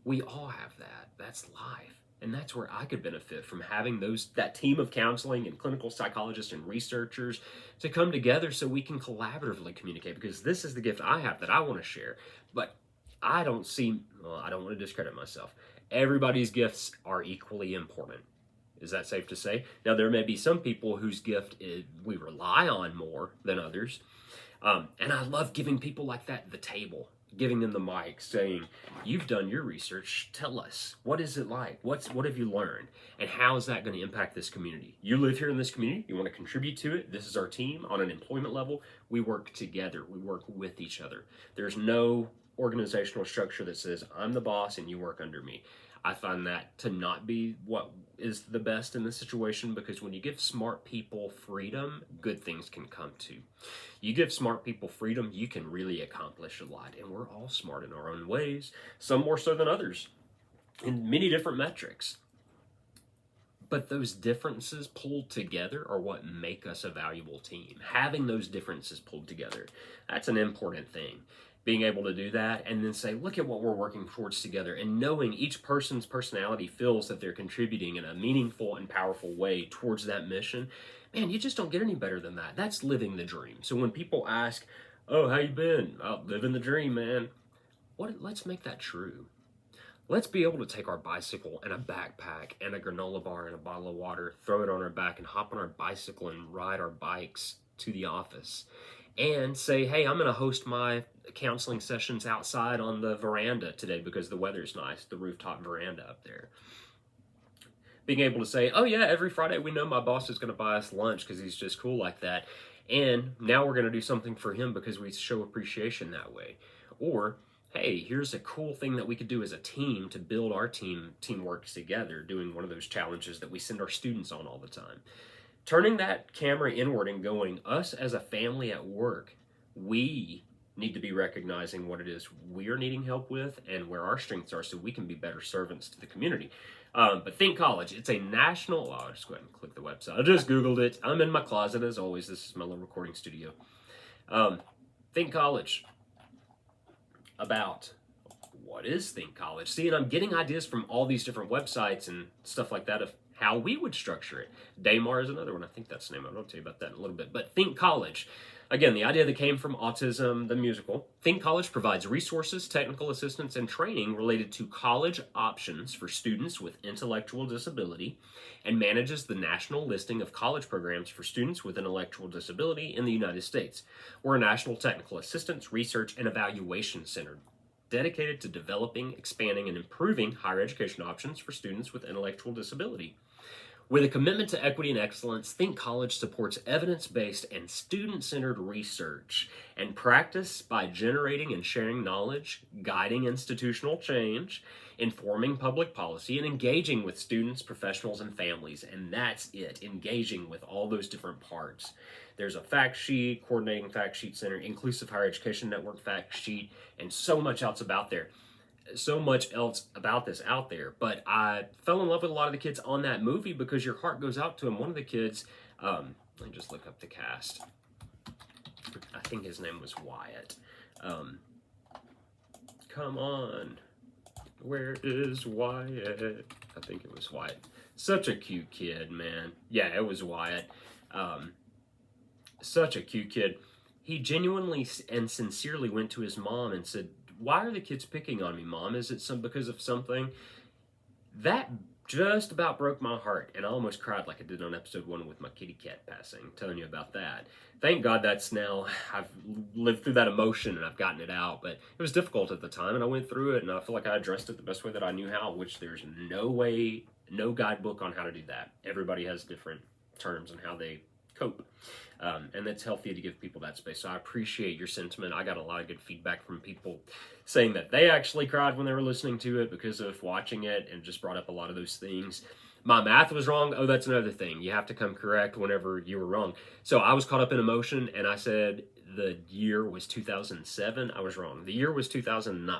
We all have that. That's life. And that's where I could benefit from having that team of counseling and clinical psychologists and researchers to come together so we can collaboratively communicate, because this is the gift I have that I want to share. But I don't want to discredit myself. Everybody's gifts are equally important. Is that safe to say? Now, there may be some people whose gift we rely on more than others. And I love giving people like that the table, giving them the mic, saying, you've done your research, tell us, what is it like? What have you learned? And how is that going to impact this community? You live here in this community, you want to contribute to it. This is our team on an employment level. We work together, we work with each other. There's no organizational structure that says, I'm the boss and you work under me. I find that to not be what is the best in this situation, because when you give smart people freedom, good things can come too. You give smart people freedom, you can really accomplish a lot. And we're all smart in our own ways, some more so than others, in many different metrics. But those differences pulled together are what make us a valuable team. Having those differences pulled together, that's an important thing. Being able to do that and then say, look at what we're working towards together, and knowing each person's personality feels that they're contributing in a meaningful and powerful way towards that mission. Man, you just don't get any better than that. That's living the dream. So when people ask, oh, how you been? Oh, living the dream, man. Let's make that true. Let's be able to take our bicycle and a backpack and a granola bar and a bottle of water, throw it on our back and hop on our bicycle and ride our bikes to the office. And say, hey, I'm going to host my counseling sessions outside on the veranda today because the weather's nice, the rooftop veranda up there. Being able to say, oh yeah, every Friday we know my boss is going to buy us lunch because he's just cool like that. And now we're going to do something for him because we show appreciation that way. Or, hey, here's a cool thing that we could do as a team to build our teamwork together, doing one of those challenges that we send our students on all the time. Turning that camera inward and going, us as a family at work, we need to be recognizing what it is we're needing help with and where our strengths are so we can be better servants to the community. But Think College, it's a national, I'll just go ahead and click the website. I just Googled it. I'm in my closet as always. This is my little recording studio. Think College, about what is Think College? See, and I'm getting ideas from all these different websites and stuff like that of how we would structure it. Daymar is another one. I think that's the name. I'll tell you about that in a little bit. But Think College. Again, the idea that came from Autism, the musical. Think College provides resources, technical assistance, and training related to college options for students with intellectual disability, and manages the national listing of college programs for students with intellectual disability in the United States. We're a national technical assistance, research, and evaluation center dedicated to developing, expanding, and improving higher education options for students with intellectual disability. With a commitment to equity and excellence, Think College supports evidence-based and student-centered research and practice by generating and sharing knowledge, guiding institutional change, informing public policy, and engaging with students, professionals, and families. And that's it, engaging with all those different parts. There's a fact sheet, coordinating fact sheet center, inclusive higher education network fact sheet, and so much else about there. So much else about this out there, but I fell in love with a lot of the kids on that movie because your heart goes out to them. One of the kids, let me just look up the cast. I think his name was Wyatt. Come on, where is Wyatt? I think it was Wyatt. Such a cute kid, man. Yeah, it was Wyatt. Such a cute kid. He genuinely and sincerely went to his mom and said, why are the kids picking on me, Mom? Is it because of something? That just about broke my heart, and I almost cried like I did on episode 1 with my kitty cat passing, telling you about that. Thank God that's now, I've lived through that emotion and I've gotten it out, but it was difficult at the time, and I went through it, and I feel like I addressed it the best way that I knew how, which there's no way, no guidebook on how to do that. Everybody has different terms on how they cope. And it's healthy to give people that space. So I appreciate your sentiment. I got a lot of good feedback from people saying that they actually cried when they were listening to it because of watching it, and just brought up a lot of those things. My math was wrong. Oh, that's another thing. You have to come correct whenever you were wrong. So I was caught up in emotion, and I said the year was 2007. I was wrong. The year was 2009.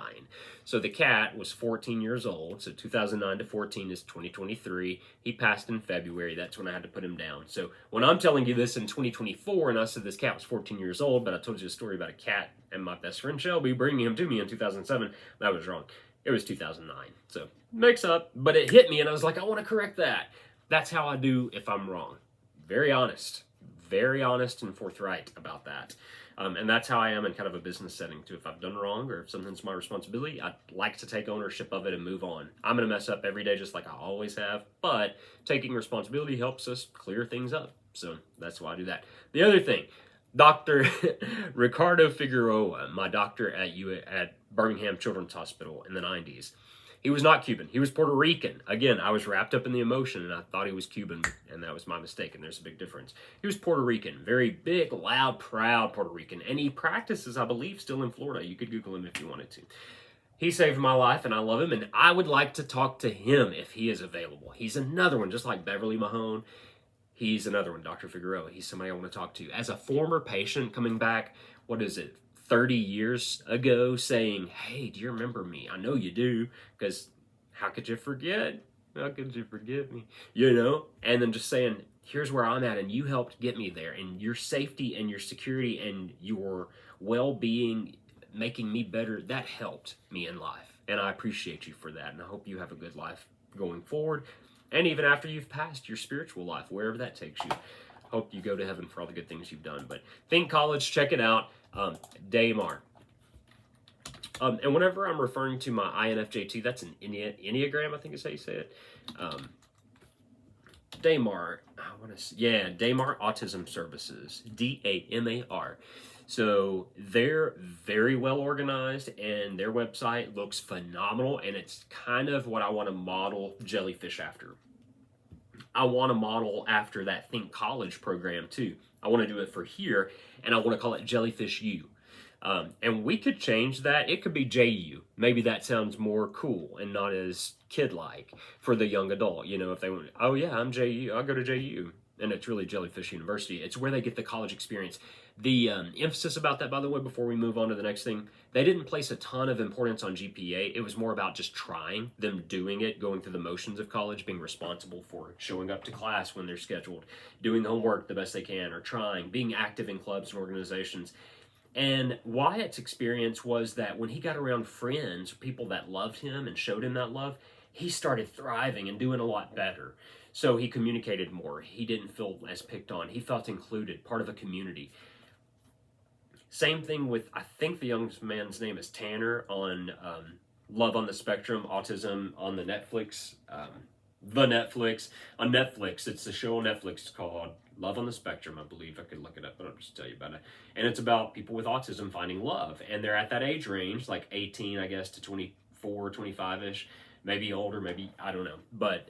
So the cat was 14 years old. So 2009 to 14 is 2023. He passed in February. That's when I had to put him down. So when I'm telling you this in 2024, and I said this cat was 14 years old, but I told you a story about a cat and my best friend Shelby bringing him to me in 2007, that was wrong. It was 2009. So mix up, but it hit me, and I was like, I want to correct that. That's how I do if I'm wrong. Very honest and forthright about that. And that's how I am in kind of a business setting too. If I've done wrong, or if something's my responsibility, I like to take ownership of it and move on. I'm going to mess up every day just like I always have, but taking responsibility helps us clear things up. So that's why I do that. The other thing, Dr. Ricardo Figueroa, my doctor at Birmingham Children's Hospital in the 90s. He was not Cuban. He was Puerto Rican. Again, I was wrapped up in the emotion, and I thought he was Cuban, and that was my mistake, and there's a big difference. He was Puerto Rican. Very big, loud, proud Puerto Rican. And he practices, I believe, still in Florida. You could Google him if you wanted to. He saved my life, and I love him, and I would like to talk to him if he is available. He's another one, just like Beverly Mahone. He's another one, Dr. Figueroa. He's somebody I want to talk to. As a former patient coming back, 30 years ago, saying, hey, do you remember me? I know you do, because how could you forget? How could you forget me? You know? And then just saying, here's where I'm at, and you helped get me there, and your safety and your security and your well-being making me better, that helped me in life. And I appreciate you for that, and I hope you have a good life going forward. And even after you've passed your spiritual life, wherever that takes you. Hope you go to heaven for all the good things you've done. But Think College, check it out. Daymar. And whenever I'm referring to my INFJT, that's an Enneagram, I think is how you say it. Daymar, Daymar Autism Services, DAMAR. So they're very well organized, and their website looks phenomenal, and it's kind of what I want to model Jellyfish after. I want to model after that Think College program too. I want to do it for here, and I want to call it Jellyfish U. And we could change that. It could be JU. Maybe that sounds more cool and not as kid-like for the young adult. You know, if they want, oh yeah, I'm JU, I'll go to JU. And it's really Jellyfish University. It's where they get the college experience. The emphasis about that, by the way, before we move on to the next thing, they didn't place a ton of importance on GPA. It was more about just trying, them doing it, going through the motions of college, being responsible for showing up to class when they're scheduled, doing the homework the best they can, or trying, being active in clubs and organizations. And Wyatt's experience was that when he got around friends, people that loved him and showed him that love, he started thriving and doing a lot better. So he communicated more. He didn't feel as picked on. He felt included, part of a community. Same thing with, I think the young man's name is Tanner on Love on the Spectrum, Autism on the Netflix. On Netflix, it's a show on Netflix called Love on the Spectrum, I believe. I could look it up, but I'll just tell you about it. And it's about people with autism finding love. And they're at that age range, like 18, I guess, to 24, 25-ish. Maybe older, maybe, I don't know. But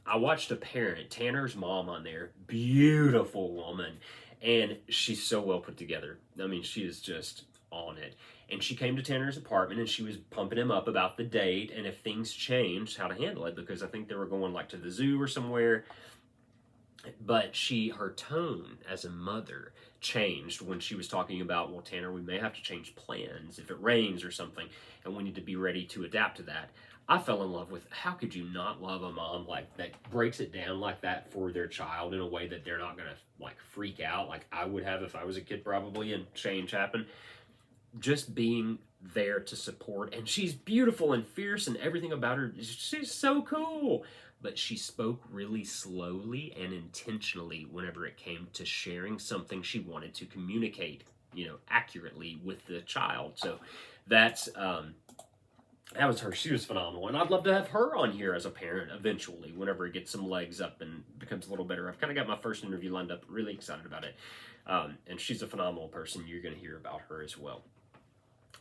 I watched a parent, Tanner's mom on there, beautiful woman, and she's so well put together. I mean, she is just on it. And she came to Tanner's apartment, and she was pumping him up about the date and if things changed, how to handle it, because I think they were going like to the zoo or somewhere. But her tone as a mother changed when she was talking about, well, Tanner, we may have to change plans if it rains or something, and we need to be ready to adapt to that. I fell in love with, how could you not love a mom like that breaks it down like that for their child in a way that they're not going to like freak out like I would have if I was a kid probably and change happened. Just being there to support, and she's beautiful and fierce and everything about her, she's so cool. But she spoke really slowly and intentionally whenever it came to sharing something she wanted to communicate, accurately with the child. So that's That was her. She was phenomenal. And I'd love to have her on here as a parent eventually, whenever it gets some legs up and becomes a little better. I've kind of got my first interview lined up. Really excited about it. And she's a phenomenal person. You're going to hear about her as well.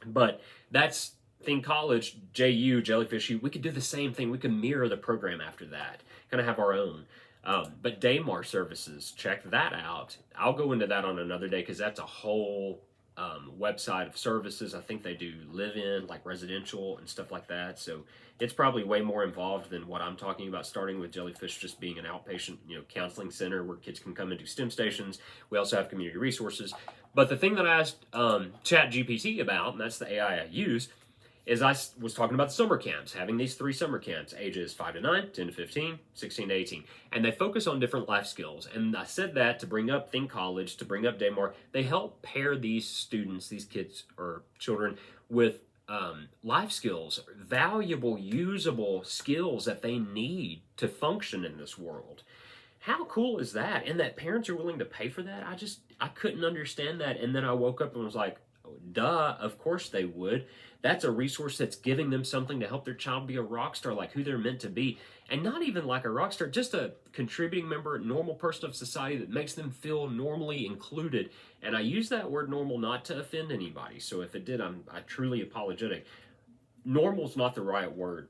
But that's Think College, JU, Jellyfish. We could do the same thing. We could mirror the program after that, kind of have our own. But Daymar services, check that out. I'll go into that on another day because that's a whole website of services. I think they do live-in, like residential and stuff like that. So it's probably way more involved than what I'm talking about, starting with Jellyfish just being an outpatient, counseling center where kids can come and do STIM stations. We also have community resources. But the thing that I asked ChatGPT about, and that's the AI I use, is I was talking about the summer camps, having these 3 summer camps, ages 5 to 9, 10 to 15, 16 to 18. And they focus on different life skills. And I said that to bring up Think College, to bring up Daymar. They help pair these students, these kids or children, with life skills, valuable, usable skills that they need to function in this world. How cool is that? And that parents are willing to pay for that? I couldn't understand that. And then I woke up and was like, duh, of course they would. That's a resource that's giving them something to help their child be a rock star, like who they're meant to be. And not even like a rock star, just a contributing member, normal person of society that makes them feel normally included. And I use that word normal not to offend anybody. So if it did, I'm truly apologetic. Normal's not the right word.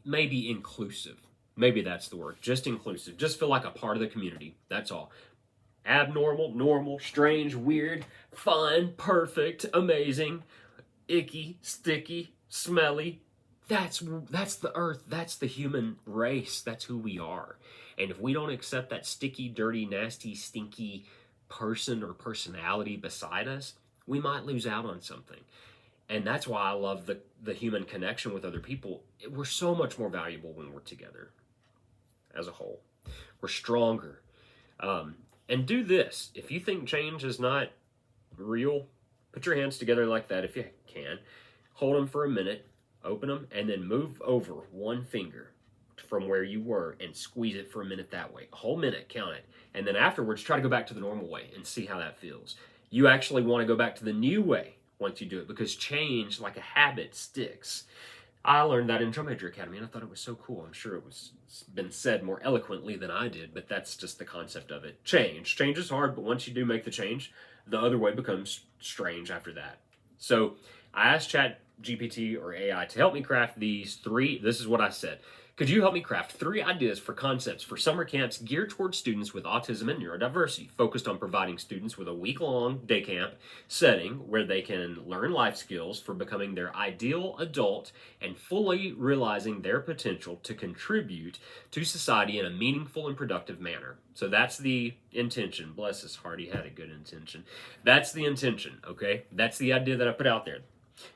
Maybe inclusive. Maybe that's the word. Just inclusive. Just feel like a part of the community. That's all. Abnormal, normal, strange, weird, fun, perfect, amazing, icky, sticky, smelly. That's the earth. That's the human race. That's who we are. And if we don't accept that sticky, dirty, nasty, stinky person or personality beside us, we might lose out on something. And that's why I love the human connection with other people. We're so much more valuable when we're together as a whole. We're stronger. And do this. If you think change is not real, put your hands together like that if you can. Hold them for a minute, open them, and then move over one finger from where you were and squeeze it for a minute that way. A whole minute, count it. And then afterwards, try to go back to the normal way and see how that feels. You actually want to go back to the new way once you do it, because change, like a habit, sticks. I learned that in Drum Major Academy, and I thought it was so cool. I'm sure it's been said more eloquently than I did, but that's just the concept of it. Change is hard, but once you do make the change, the other way becomes strange after that. So I asked ChatGPT or AI to help me craft these 3. This is what I said. Could you help me craft 3 ideas for concepts for summer camps geared towards students with autism and neurodiversity, focused on providing students with a week-long day camp setting where they can learn life skills for becoming their ideal adult and fully realizing their potential to contribute to society in a meaningful and productive manner. So that's the intention. Bless his heart, he had a good intention. That's the intention, okay? That's the idea that I put out there.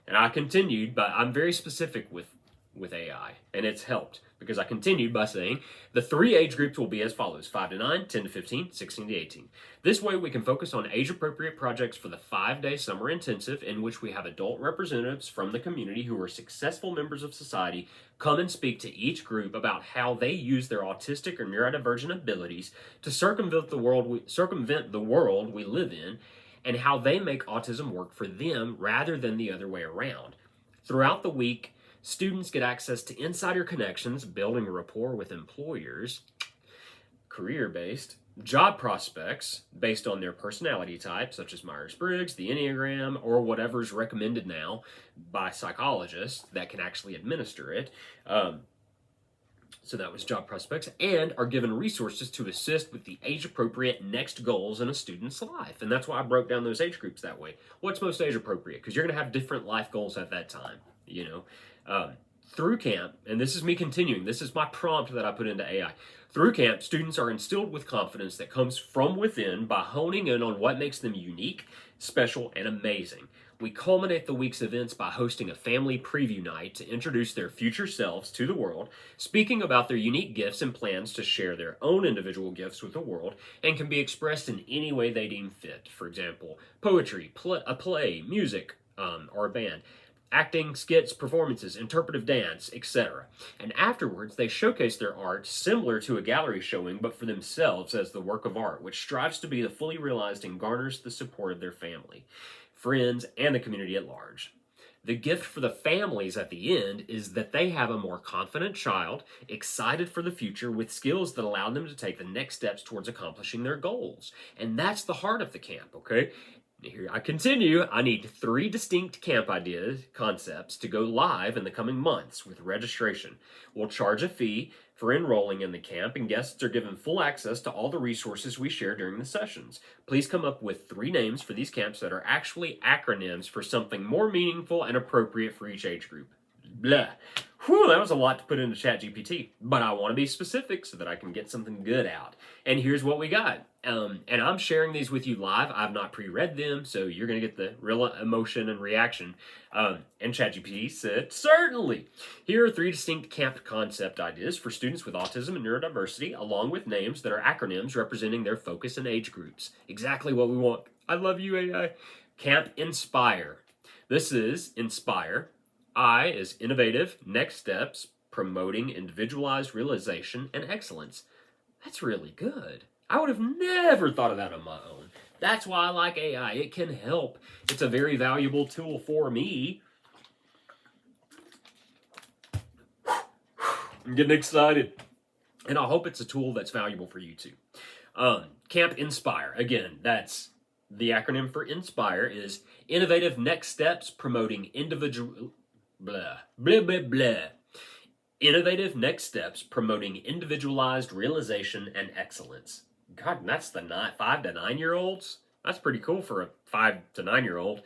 And I continued, but I'm very specific with AI, and it's helped because I continued by saying the 3 age groups will be as follows: 5 to 9, 10 to 15, 16 to 18. This way we can focus on age-appropriate projects for the 5-day summer intensive, in which we have adult representatives from the community who are successful members of society come and speak to each group about how they use their autistic or neurodivergent abilities to circumvent the world we live in, and how they make autism work for them rather than the other way around. Throughout the week, students get access to insider connections, building a rapport with employers, career-based, job prospects based on their personality type, such as Myers-Briggs, the Enneagram, or whatever's recommended now by psychologists that can actually administer it. So that was job prospects, and are given resources to assist with the age-appropriate next goals in a student's life. And that's why I broke down those age groups that way. What's most age-appropriate? Because you're going to have different life goals at that time, Through camp, and this is me continuing, this is my prompt that I put into AI. Through camp, students are instilled with confidence that comes from within by honing in on what makes them unique, special, and amazing. We culminate the week's events by hosting a family preview night to introduce their future selves to the world, speaking about their unique gifts and plans to share their own individual gifts with the world, and can be expressed in any way they deem fit. For example, poetry, a play, music, or a band, acting, skits, performances, interpretive dance, etc. And afterwards, they showcase their art similar to a gallery showing, but for themselves as the work of art, which strives to be the fully realized and garners the support of their family, friends, and the community at large. The gift for the families at the end is that they have a more confident child, excited for the future, with skills that allow them to take the next steps towards accomplishing their goals. And that's the heart of the camp, okay? Here I continue. I need 3 distinct camp concepts to go live in the coming months with registration. We'll charge a fee for enrolling in the camp, and guests are given full access to all the resources we share during the sessions. Please come up with 3 names for these camps that are actually acronyms for something more meaningful and appropriate for each age group. Blah. Whew, that was a lot to put into ChatGPT, but I want to be specific so that I can get something good out. And here's what we got. And I'm sharing these with you live. I've not pre-read them, so you're going to get the real emotion and reaction. And ChatGPT said, certainly. Here are 3 distinct camp concept ideas for students with autism and neurodiversity, along with names that are acronyms representing their focus and age groups. Exactly what we want. I love you, AI. Camp Inspire. This is Inspire. I is innovative, next steps, promoting individualized realization and excellence. That's really good. I would have never thought of that on my own. That's why I like AI. It can help. It's a very valuable tool for me. I'm getting excited. And I hope it's a tool that's valuable for you too. Camp Inspire. Again, that's the acronym for Inspire is innovative next steps promoting Innovative next steps promoting individualized realization and excellence. God, that's the 5 to 9 year olds. That's pretty cool for a 5 to 9 year old.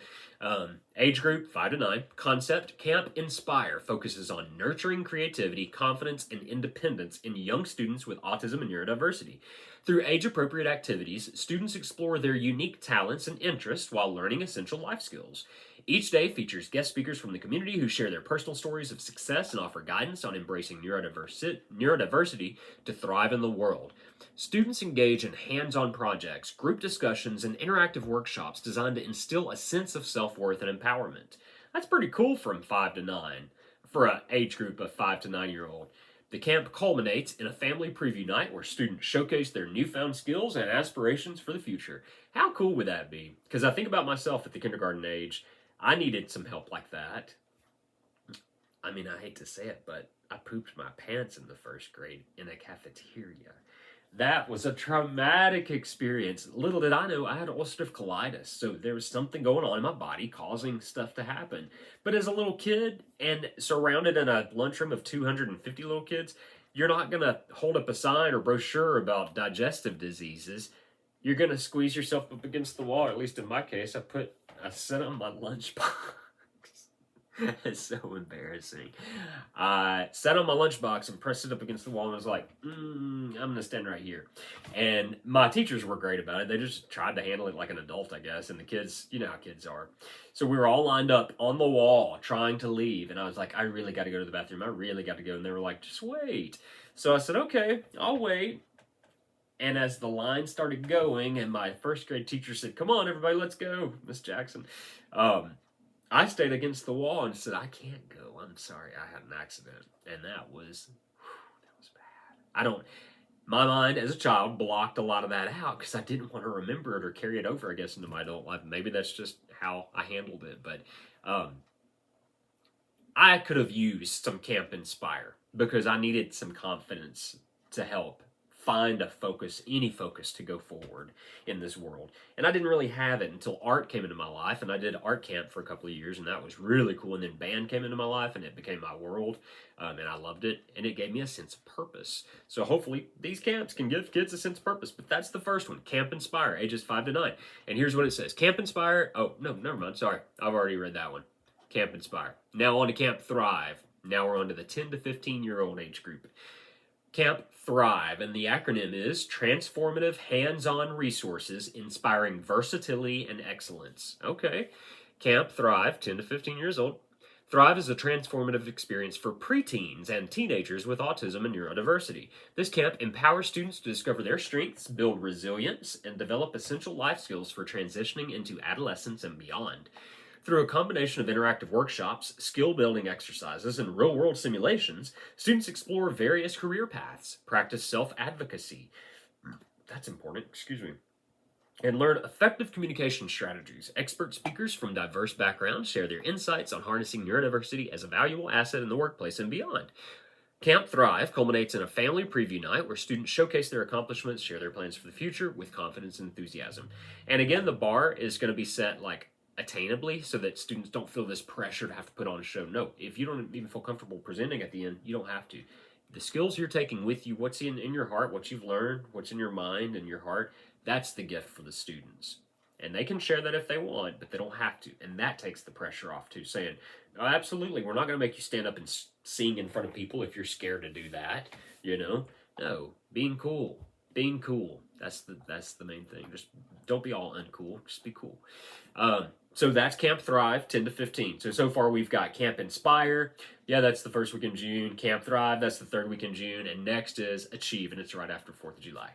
Age group 5 to 9. Concept Camp Inspire focuses on nurturing creativity, confidence, and independence in young students with autism and neurodiversity. Through age-appropriate activities, students explore their unique talents and interests while learning essential life skills. Each day features guest speakers from the community who share their personal stories of success and offer guidance on embracing neurodiversity to thrive in the world. Students engage in hands-on projects, group discussions, and interactive workshops designed to instill a sense of self-worth and empowerment. That's pretty cool from 5 to 9 for an age group of 5 to 9 year old. The camp culminates in a family preview night where students showcase their newfound skills and aspirations for the future. How cool would that be? Because I think about myself at the kindergarten age. I needed some help like that. I mean, I hate to say it, but I pooped my pants in the 1st grade in a cafeteria. That was a traumatic experience. Little did I know I had ulcerative colitis, so there was something going on in my body causing stuff to happen. But as a little kid and surrounded in a lunchroom of 250 little kids, you're not going to hold up a sign or brochure about digestive diseases. You're going to squeeze yourself up against the wall. At least in my case, I set on my lunchbox. It's so embarrassing. I sat on my lunchbox and pressed it up against the wall and was like, I'm going to stand right here. And my teachers were great about it. They just tried to handle it like an adult, I guess. And the kids, you know how kids are. So we were all lined up on the wall trying to leave. And I was like, I really got to go to the bathroom. I really got to go. And they were like, just wait. So I said, okay, I'll wait. And as the line started going and my 1st grade teacher said, come on, everybody, let's go, Miss Jackson. I stayed against the wall and said, I can't go. I'm sorry. I had an accident. And that was bad. My mind as a child blocked a lot of that out because I didn't want to remember it or carry it over, I guess, into my adult life. Maybe that's just how I handled it. But I could have used some Camp Inspire because I needed some confidence to help find a focus, any focus to go forward in this world. And I didn't really have it until art came into my life, and I did art camp for a couple of years, and that was really cool. And then band came into my life, and it became my world, and I loved it, and it gave me a sense of purpose. So hopefully these camps can give kids a sense of purpose. But that's the first one, Camp Inspire, ages 5 to 9. And here's what it says. Camp Inspire, oh, no, never mind, sorry. I've already read that one. Camp Inspire. Now on to Camp Thrive. Now we're on to the 10 to 15-year-old age group. Camp Thrive, and the acronym is Transformative Hands-On Resources Inspiring Versatility and Excellence. Okay. Camp Thrive, 10 to 15 years old. Thrive is a transformative experience for preteens and teenagers with autism and neurodiversity. This camp empowers students to discover their strengths, build resilience, and develop essential life skills for transitioning into adolescence and beyond. Through a combination of interactive workshops, skill-building exercises, and real-world simulations, students explore various career paths, practice self-advocacy. That's important, excuse me. and learn effective communication strategies. Expert speakers from diverse backgrounds share their insights on harnessing neurodiversity as a valuable asset in the workplace and beyond. Camp Thrive culminates in a family preview night where students showcase their accomplishments, share their plans for the future with confidence and enthusiasm. And again, the bar is going to be set like attainably so that students don't feel this pressure to have to put on a show. No, if you don't even feel comfortable presenting at the end, you don't have to. The skills you're taking with you, what's in your heart, what you've learned, what's in your mind and your heart, that's the gift for the students. And they can share that if they want, but they don't have to. And that takes the pressure off too, saying, oh, absolutely, we're not going to make you stand up and sing in front of people if you're scared to do that, you know? No, being cool. Being cool. That's the main thing. Just don't be all uncool. Just be cool. So that's Camp Thrive, 10 to 15. So far we've got Camp Inspire. Yeah, that's the first week in June. Camp Thrive, that's the third week in June. And next is Achieve, and it's right after 4th of July.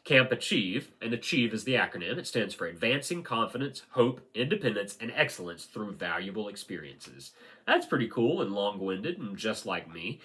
Camp Achieve, and Achieve is the acronym. It stands for Advancing Confidence, Hope, Independence, and Excellence Through Valuable Experiences. That's pretty cool and long-winded and just like me.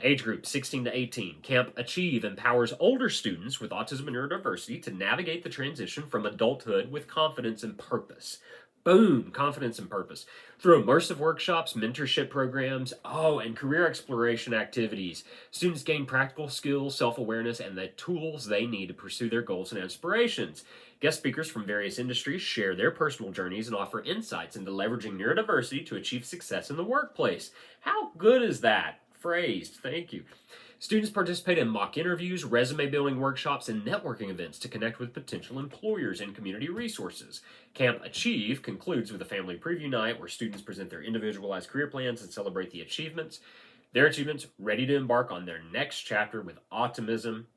Age group 16 to 18. Camp Achieve empowers older students with autism and neurodiversity to navigate the transition from adulthood with confidence and purpose. Boom, confidence and purpose. Through immersive workshops, mentorship programs, and career exploration activities, students gain practical skills, self-awareness, and the tools they need to pursue their goals and aspirations. Guest speakers from various industries share their personal journeys and offer insights into leveraging neurodiversity to achieve success in the workplace. How good is that? Phrased. Thank you. Students participate in mock interviews, resume building workshops, and networking events to connect with potential employers and community resources. Camp Achieve concludes with a family preview night where students present their individualized career plans and celebrate their achievements, ready to embark on their next chapter with optimism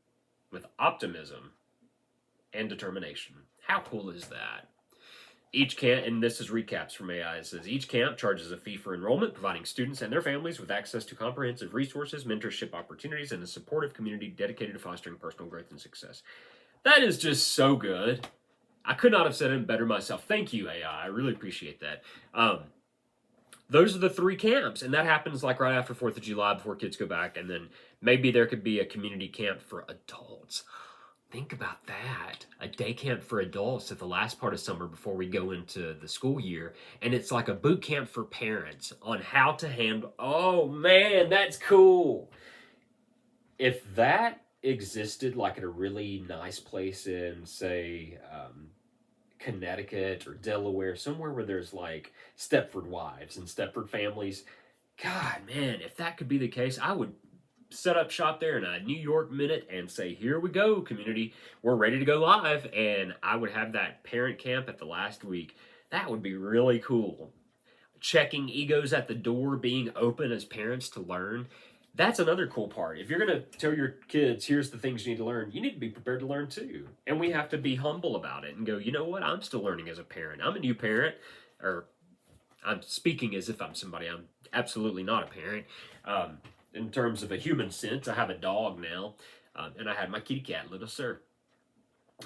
and determination. How cool is that? Each camp, and this is recaps from AI, it says each camp charges a fee for enrollment, providing students and their families with access to comprehensive resources, mentorship opportunities, and a supportive community dedicated to fostering personal growth and success. That is just so good. I could not have said it better myself. Thank you, AI. I really appreciate that. Those are the 3 camps, and that happens like right after 4th of July before kids go back, and then maybe there could be a community camp for adults. Think about that. A day camp for adults at the last part of summer before we go into the school year. And it's like a boot camp for parents on how to handle... Oh, man, that's cool. If that existed like at a really nice place in, say, Connecticut or Delaware, somewhere where there's like Stepford wives and Stepford families, God, man, if that could be the case, I would set up shop there in a New York minute and say, here we go, community, we're ready to go live. And I would have that parent camp at the last week. That would be really cool. Checking egos at the door, being open as parents to learn. That's another cool part. If you're going to tell your kids, here's the things you need to learn, you need to be prepared to learn too. And we have to be humble about it and go, you know what, I'm still learning as a parent. I'm a new parent, or I'm speaking as if I'm somebody. I'm absolutely not a parent. In terms of a human sense, I have a dog now, and I had my kitty cat, Little Sir.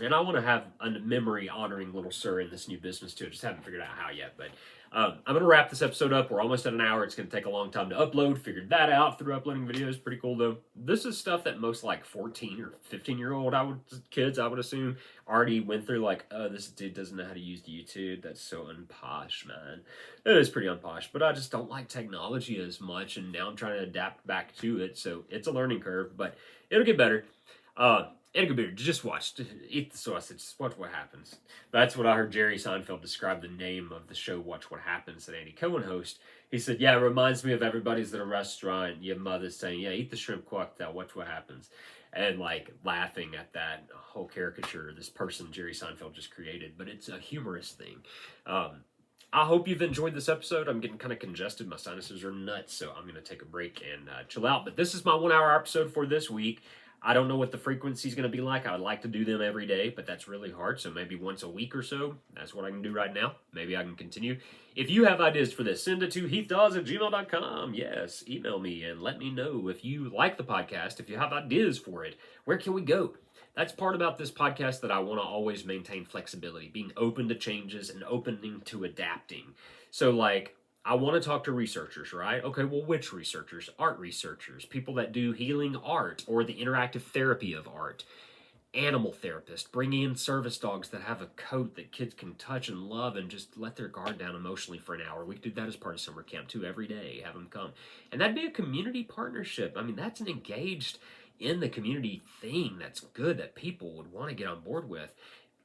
And I want to have a memory honoring Little Sir in this new business too. I just haven't figured out how yet, but I'm going to wrap this episode up. We're almost at an hour. It's going to take a long time to upload. Figured that out through uploading videos. Pretty cool though. This is stuff that most like 14 or 15-year-old kids, I would assume, already went through. Like, oh, this dude doesn't know how to use YouTube. That's so unposh, man. It is pretty unposh, but I just don't like technology as much, and now I'm trying to adapt back to it. So it's a learning curve, but it'll get better. It'll get better. Just watch. Eat the sausage. Just watch what happens. That's what I heard Jerry Seinfeld describe the name of the show, Watch What Happens, that Andy Cohen host. He said, yeah, it reminds me of everybody's at a restaurant, your mother's saying, yeah, eat the shrimp cocktail, watch what happens. And like laughing at that whole caricature this person Jerry Seinfeld just created. But it's a humorous thing. I hope you've enjoyed this episode. I'm getting kind of congested. My sinuses are nuts, so I'm going to take a break and chill out. But this is my 1-hour episode for this week. I don't know what the frequency is going to be like. I would like to do them every day, but that's really hard. So maybe once a week or so. That's what I can do right now. Maybe I can continue. If you have ideas for this, send it to heathdaws@gmail.com. Yes, email me and let me know if you like the podcast, if you have ideas for it. Where can we go? That's part about this podcast that I want to always maintain flexibility, being open to changes and opening to adapting. So like, I want to talk to researchers, right? Okay, well, which researchers? Art researchers, people that do healing art or the interactive therapy of art. Animal therapist, bringing in service dogs that have a coat that kids can touch and love and just let their guard down emotionally for an hour. We could do that as part of summer camp too, every day, have them come. And that'd be a community partnership. I mean, that's an engaged in the community thing that's good that people would want to get on board with.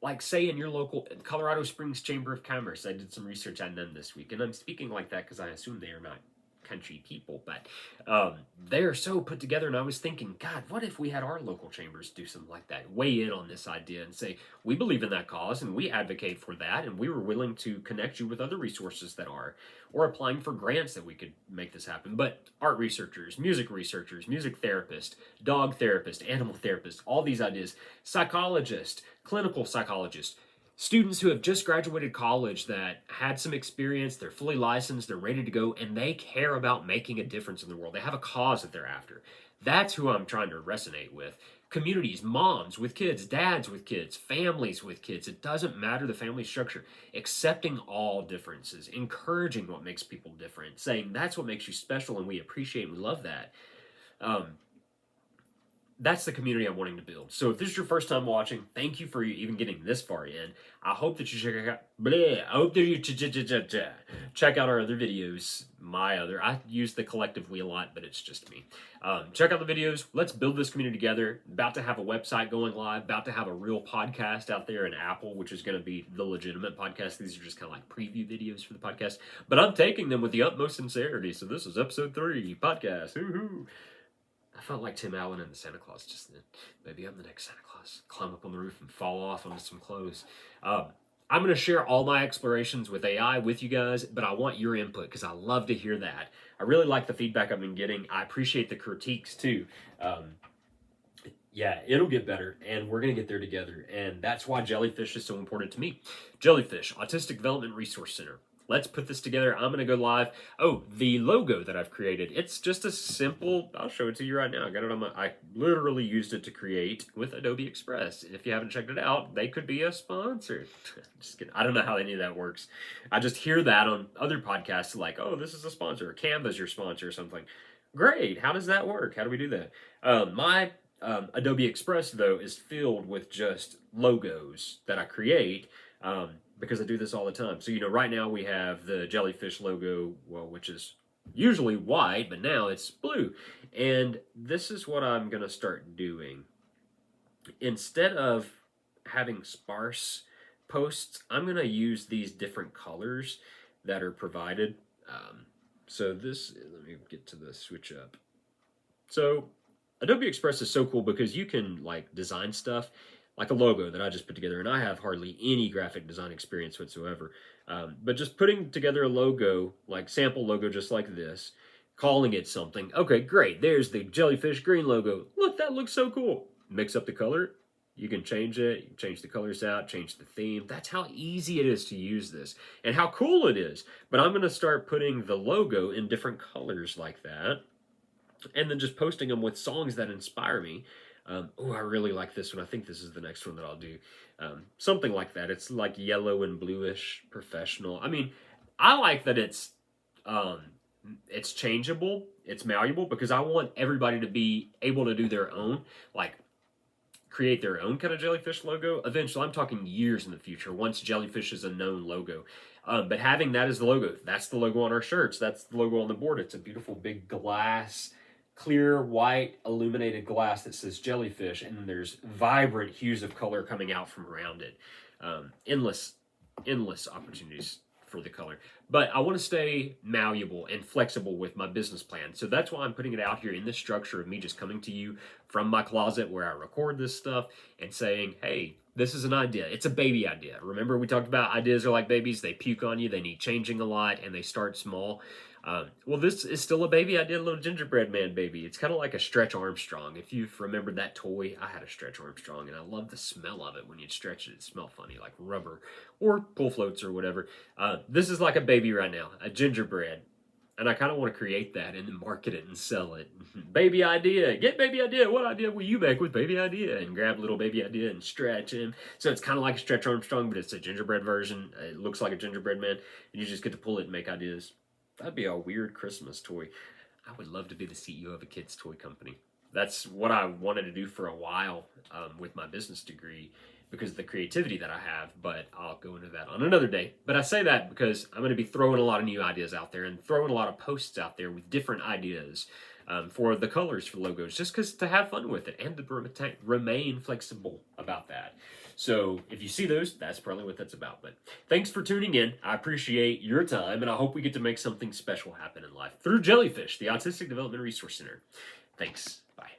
Like, say, in your local Colorado Springs Chamber of Commerce, I did some research on them this week, and I'm speaking like that because I assume they are not country people, but they're so put together. And I was thinking, God, what if we had our local chambers do something like that, weigh in on this idea and say, we believe in that cause and we advocate for that, and we were willing to connect you with other resources that are, or applying for grants that we could make this happen. But art researchers, music therapist, dog therapist, animal therapist, all these ideas, psychologist, clinical psychologist, students who have just graduated college that had some experience, they're fully licensed, they're ready to go, and they care about making a difference in the world. They have a cause that they're after. That's who I'm trying to resonate with. Communities, moms with kids, dads with kids, families with kids. It doesn't matter the family structure. Accepting all differences, encouraging what makes people different, saying that's what makes you special and we appreciate and we love that. That's the community I'm wanting to build. So if this is your first time watching, thank you for even getting this far in. I hope that you check out our other videos. I use the collective we a lot, but it's just me. Check out the videos. Let's build this community together. About to have a website going live. About to have a real podcast out there in Apple, which is going to be the legitimate podcast. These are just kind of like preview videos for the podcast. But I'm taking them with the utmost sincerity. So this is episode 3 podcast. Woohoo! I felt like Tim Allen and the Santa Claus just then. Maybe I'm the next Santa Claus. Climb up on the roof and fall off onto some clothes. I'm going to share all my explorations with AI with you guys, but I want your input because I love to hear that. I really like the feedback I've been getting. I appreciate the critiques too. Yeah, it'll get better, and we're going to get there together, and that's why Jellyfish is so important to me. Jellyfish, Autistic Development Resource Center. Let's put this together. I'm going to go live. Oh, the logo that I've created. It's just a simple, I'll show it to you right now. I got it on I literally used it to create with Adobe Express. If you haven't checked it out, they could be a sponsor. Just kidding. I don't know how any of that works. I just hear that on other podcasts like, oh, this is a sponsor. Canva's your sponsor or something. Great. How does that work? How do we do that? My Adobe Express, though, is filled with just logos that I create because I do this all the time. So, right now we have the Jellyfish logo, well, which is usually white, but now it's blue. And this is what I'm going to start doing. Instead of having sparse posts, I'm going to use these different colors that are provided. So this, let me get to the switch up. So Adobe Express is so cool because you can design stuff like a logo that I just put together, and I have hardly any graphic design experience whatsoever. But just putting together a logo, like sample logo just like this, calling it something. Okay, great. There's the Jellyfish green logo. Look, that looks so cool. Mix up the color. You can change it. You can change the colors out, change the theme. That's how easy it is to use this and how cool it is. But I'm going to start putting the logo in different colors like that and then just posting them with songs that inspire me. Oh, I really like this one. I think this is the next one that I'll do. Something like that. It's like yellow and bluish, professional. I mean, I like that it's changeable, it's malleable, because I want everybody to be able to do their own, create their own kind of Jellyfish logo. Eventually, I'm talking years in the future, once Jellyfish is a known logo. But having that as the logo, that's the logo on our shirts. That's the logo on the board. It's a beautiful big glass, clear white illuminated glass that says Jellyfish, and then there's vibrant hues of color coming out from around it. Endless opportunities for the color. But I want to stay malleable and flexible with my business plan. So that's why I'm putting it out here in this structure of me just coming to you from my closet where I record this stuff and saying, hey, this is an idea. It's a baby idea. Remember we talked about ideas are like babies. They puke on you. They need changing a lot and they start small. Well, this is still a baby. I did a little gingerbread man baby. It's kind of like a Stretch Armstrong. If you've remembered that toy, I had a Stretch Armstrong, and I love the smell of it. When you stretch it, it smells funny, like rubber or pool floats or whatever. This is like a baby right now, a gingerbread. And I kind of want to create that and then market it and sell it. Baby idea. Get baby idea. What idea will you make with baby idea? And grab little baby idea and stretch him. So it's kind of like a Stretch Armstrong, but it's a gingerbread version. It looks like a gingerbread man. And you just get to pull it and make ideas. That'd be a weird Christmas toy. I would love to be the CEO of a kid's toy company. That's what I wanted to do for a while with my business degree because of the creativity that I have, but I'll go into that on another day. But I say that because I'm going to be throwing a lot of new ideas out there and throwing a lot of posts out there with different ideas for the colors for logos, just because to have fun with it and to remain flexible about that. So if you see those, that's probably what that's about. But thanks for tuning in. I appreciate your time, and I hope we get to make something special happen in life through Jellyfish, the Autistic Development Resource Center. Thanks. Bye.